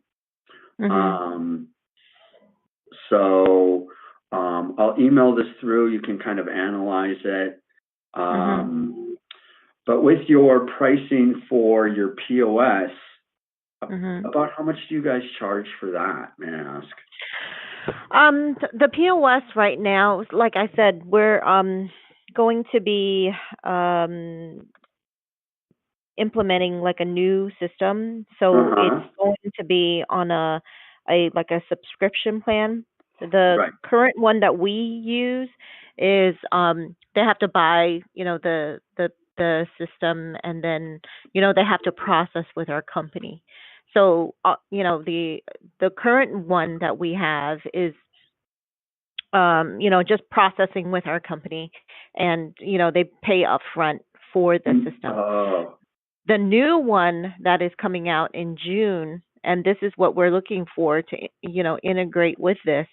So I'll email this through. You can kind of analyze it. But with your pricing for your POS, about how much do you guys charge for that, may I ask? The POS right now, like I said, we're going to be implementing a new system, so it's going to be on a subscription plan. The current one that we use is they have to buy the system, and then they have to process with our company. So the current one that we have is just processing with our company, and they pay upfront for the system. The new one that is coming out in June, and this is what we're looking for to integrate with this,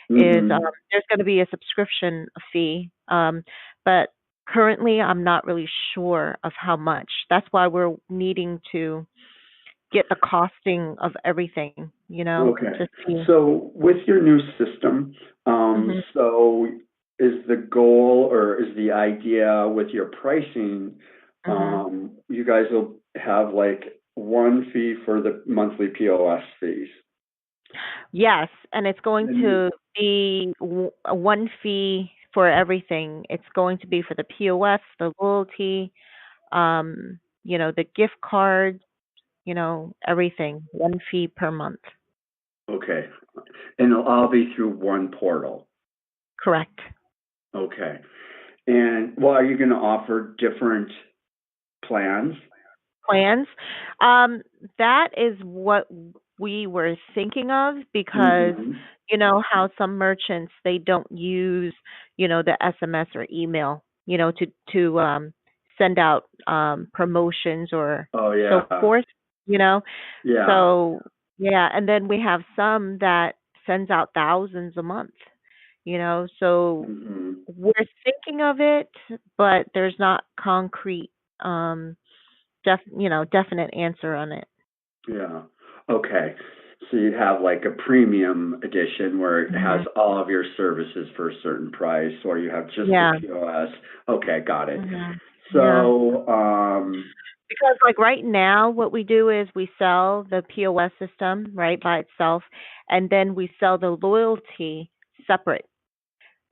is there's going to be a subscription fee, but currently I'm not really sure of how much. That's why we're needing to get the costing of everything, to see. So with your new system, so is the goal or is the idea with your pricing, you guys will have one fee for the monthly POS fees? Yes, and it's going to be one fee for everything. It's going to be for the POS, the loyalty, the gift card, everything. One fee per month. Okay. And it'll all be through one portal? Correct. Okay. And are you going to offer different plans? That is what we were thinking of, because you know how some merchants, they don't use the SMS or email to send out promotions or so forth, so and then we have some that sends out thousands a month, so we're thinking of it, but there's not concrete definite answer on it. Yeah. Okay. So you'd have like a premium edition where it has all of your services for a certain price, or you have just Yeah. the POS. Okay, got it. Yeah. So, Because like right now, what we do is we sell the POS system right by itself, and then we sell the loyalty separate.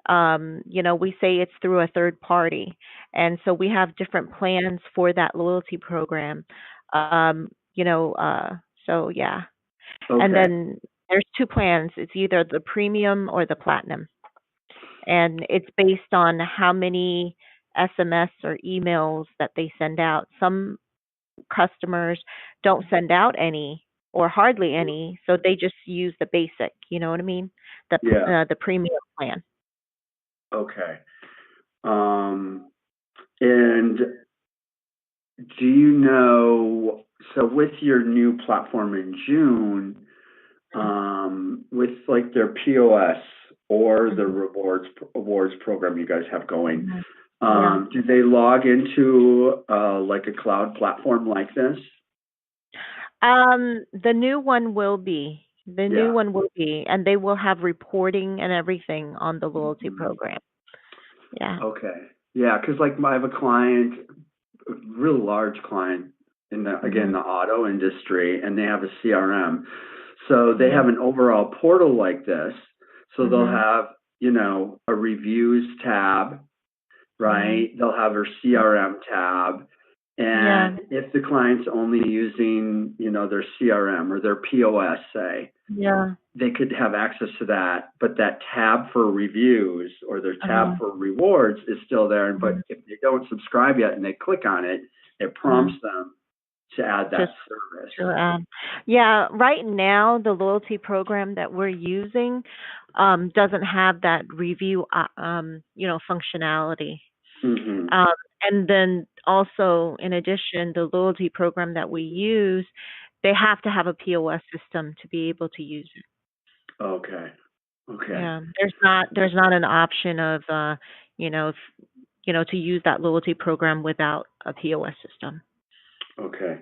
We say it's through a third party, and so we have different plans for that loyalty program. Um, you know, so yeah, and okay. then there's two plans. It's either the premium or the platinum, and it's based on how many SMS or emails that they send out. Some customers don't send out any or hardly any, so they just use the basic. You know what I mean? Yeah. The premium plan. Okay. And do you know, so with your new platform in June, with like their POS or the Mhm. awards program you guys have going, Mhm. Yeah. do they log into like a cloud platform like this? The new one will be. The new Yeah. one will be, and they will have reporting and everything on the loyalty Mhm. program. Yeah. Okay. Yeah, because like I have a client, a really large client in the again Mhm. the auto industry, and they have a CRM. So they have Mhm. an overall portal like this. So they'll Mhm. have, a reviews tab, Mhm. right? They'll have their CRM tab. Yeah. And if the client's only using, their CRM or their POS, say, Yeah. they could have access to that, but that tab for reviews or their tab Uh-huh. for rewards is still there. Mhm. But if they don't subscribe yet and they click on it, it prompts Mhm. them to add that Just service. to add. Yeah, right now the loyalty program that we're using doesn't have that review functionality. Hmm. Um, and then also, in addition, the loyalty program that we use, they have to have a POS system to be able to use it. Okay. Okay. Yeah, there's not an option of you know, if, to use that loyalty program without a POS system. Okay.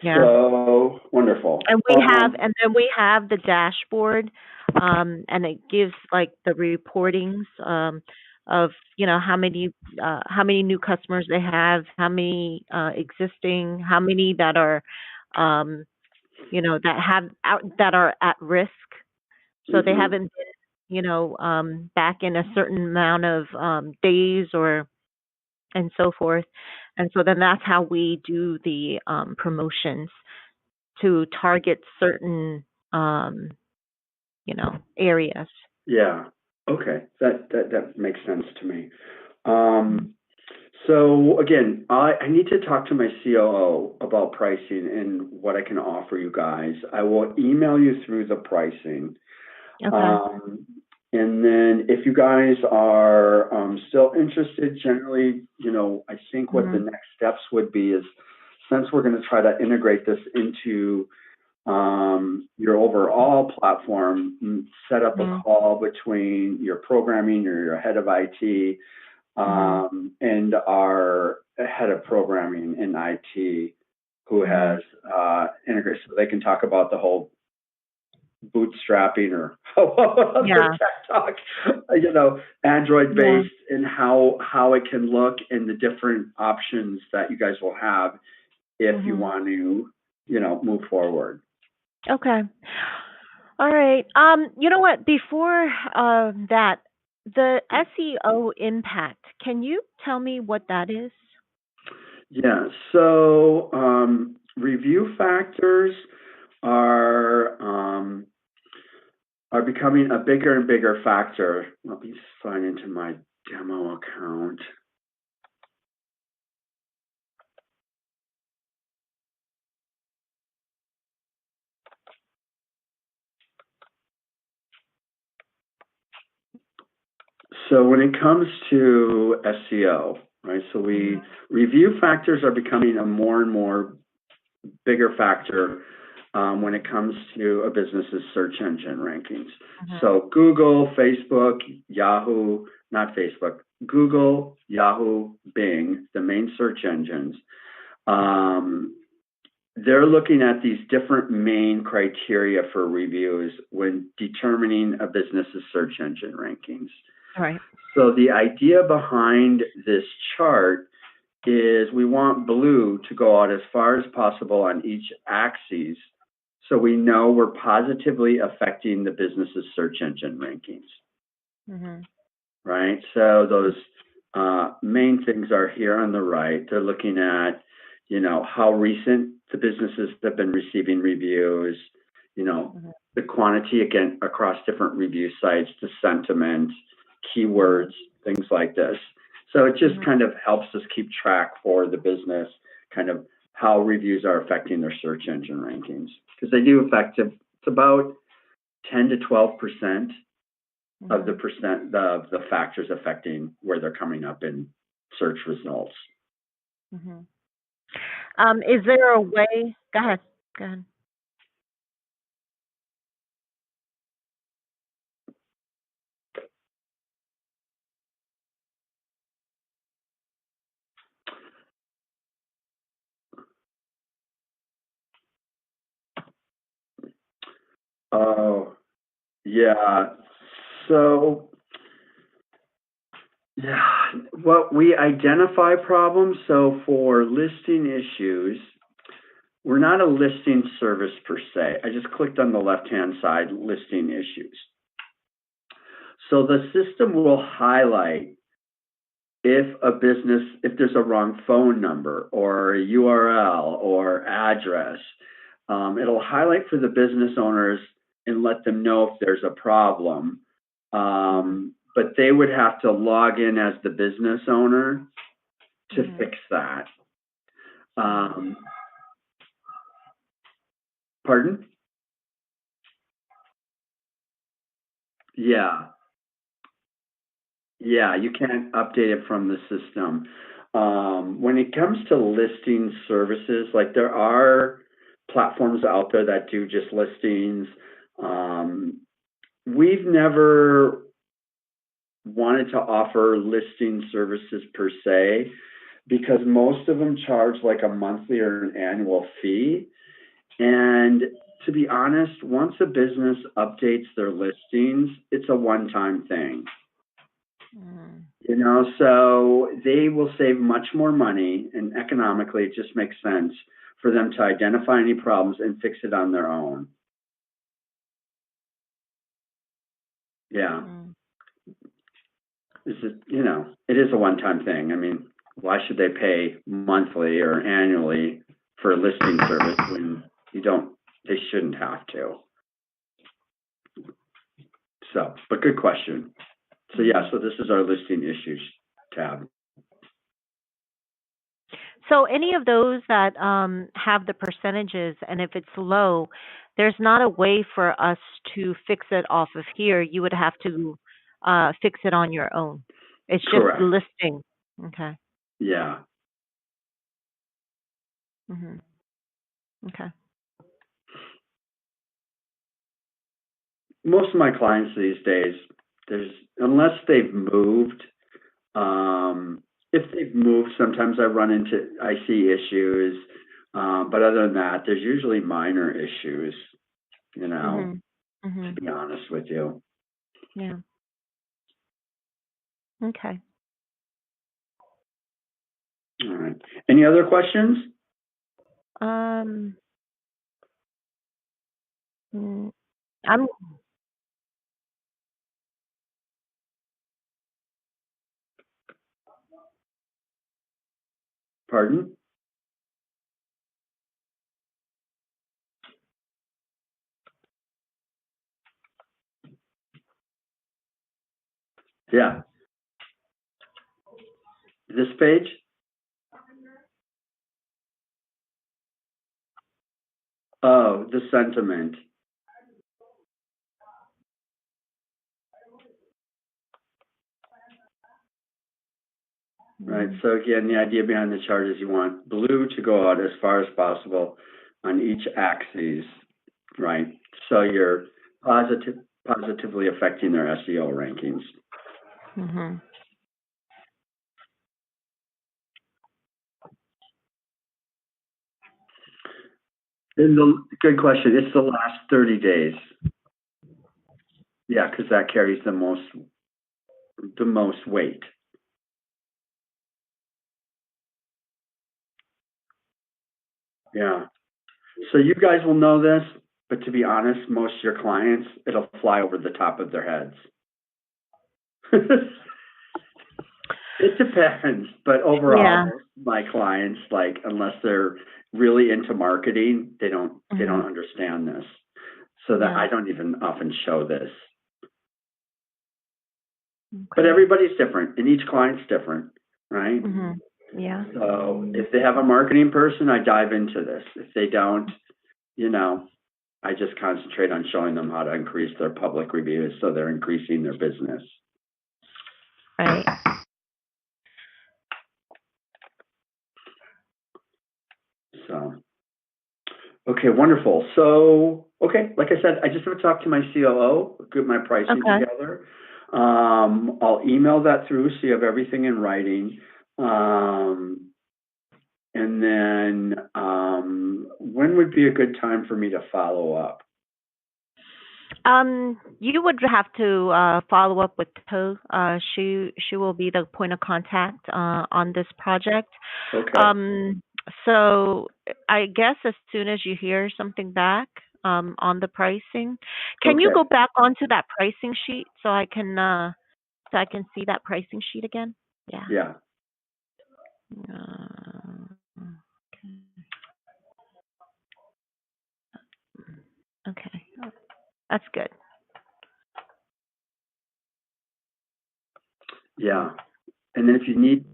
Yeah. So wonderful. And then we have the dashboard, and it gives like the reportings of how many new customers they have, how many existing, how many that are um, that are at risk. So they Hmm. haven't been, back in a certain amount of days or and so forth. And so then that's how we do the promotions to target certain um, areas. Yeah. Okay. That makes sense to me. Mhm. So again, I need to talk to my COO about pricing and what I can offer you guys. I will email you through the pricing. Okay. Um, and then if you guys are still interested, generally, I think what the Mhm. next steps would be is, since we're going to try to integrate this into your overall platform, set up a Mhm. call between your programming or your head of IT Mhm. and our head of programming in IT, who Mhm. has integrated, so they can talk about the whole bootstrapping or other Yeah. tech talk, Android Yeah. based, and how it can look and the different options that you guys will have if you Mhm. want to, move forward. Okay. All right. You know what? Before that, the SEO impact. Can you tell me what that is? Yeah. So review factors are are becoming a bigger and bigger factor. Let me sign into my demo account. So when it comes to SEO, right? So Mhm. review factors are becoming a more and more bigger factor when it comes to a business's search engine rankings. Mhm. So Google, Facebook, Yahoo, not Facebook, Google, Yahoo, Bing, the main search engines, they're looking at these different main criteria for reviews when determining a business's search engine rankings. Right. So the idea behind this chart is we want blue to go out as far as possible on each axis, so we know we're positively affecting the business's search engine rankings. Mm-hmm. Right? So those main things are here on the right. They're looking at, how recent the businesses have been receiving reviews, Mm-hmm. the quantity, again, across different review sites, the sentiment, keywords, things like this. So it just kind of helps us keep track for the business, kind of how reviews are affecting their search engine rankings. Because they do affect, it's about 10 to 12% of the factors affecting where they're coming up in search results. Mm-hmm. Is there a way? Go ahead. Go ahead. Oh, yeah. So, we identify problems. So for listing issues, we're not a listing service per se. I just clicked on the left-hand side, listing issues. So the system will highlight if there's a wrong phone number or a URL or address. It'll highlight for the business owners and let them know if there's a problem. But they would have to log in as the business owner to fix that. Pardon? Yeah. Yeah, you can't update it from the system. When it comes to listing services, like there are platforms out there that do just listings. We've never wanted to offer listing services per se, because most of them charge like a monthly or an annual fee. And to be honest, once a business updates their listings, it's a one-time thing. So they will save much more money, and economically it just makes sense for them to identify any problems and fix it on their own. Yeah. This is, it is a one-time thing. I mean, why should they pay monthly or annually for a listing service when they shouldn't have to. So, but good question. So so this is our listing issues tab. So any of those that have the percentages, and if it's low, there's not a way for us to fix it off of here. You would have to fix it on your own. It's just Correct. listing. Okay. Yeah. Okay. Most of my clients these days, unless they've moved, if they've moved, sometimes I see issues, but other than that, there's usually minor issues, to be honest with you. Yeah. Okay. All right. Any other questions? I'm Pardon? Yeah. This page? Oh, the sentiment. Right. So again, the idea behind the chart is you want blue to go out as far as possible on each axis, right? So you're positively affecting their SEO rankings. Mm-hmm. Good question. It's the last 30 days. Yeah, because that carries the most weight. Yeah. So you guys will know this, but to be honest, most of your clients, it'll fly over the top of their heads. It depends, but overall, Yeah. my clients, like, unless they're really into marketing, they don't understand this. So that I don't even often show this. Okay. But everybody's different, and each client's different, right? Yeah. So if they have a marketing person, I dive into this. If they don't, I just concentrate on showing them how to increase their public reviews so they're increasing their business. Right. So, okay, wonderful. So, okay, like I said, I just have to talk to my COO, get my pricing together. I'll email that through so you have everything in writing. And then when would be a good time for me to follow up? You would have to follow up with Toe. She will be the point of contact on this project. Okay. So I guess as soon as you hear something back on the pricing, can you go back onto that pricing sheet so I can see that pricing sheet again? Yeah. Yeah. Okay. That's good. Yeah. And then if you need,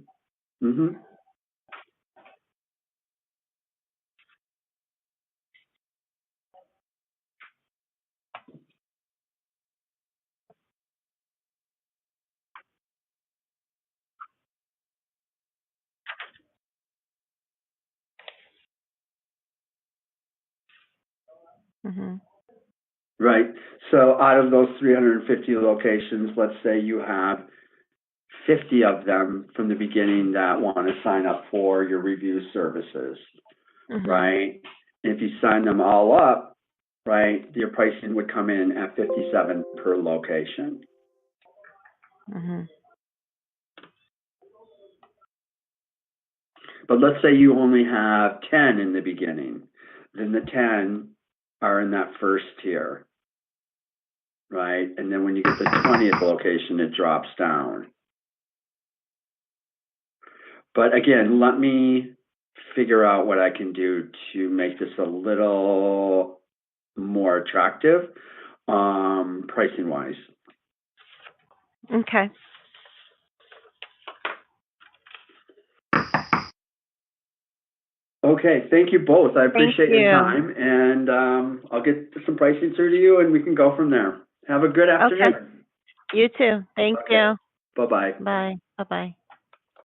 right. So out of those 350 locations, let's say you have 50 of them from the beginning that want to sign up for your review services, right? And if you sign them all up, right, your pricing would come in at $57 per location. But let's say you only have 10 in the beginning, then the 10 are in that first tier, right? And then when you get the 20th location, it drops down. But again, let me figure out what I can do to make this a little more attractive, pricing wise. Okay. Okay, thank you both. I appreciate your time, and I'll get some pricing through to you, and we can go from there. Have a good afternoon. Okay. You too. Thank you. Bye-bye. Bye. Bye-bye.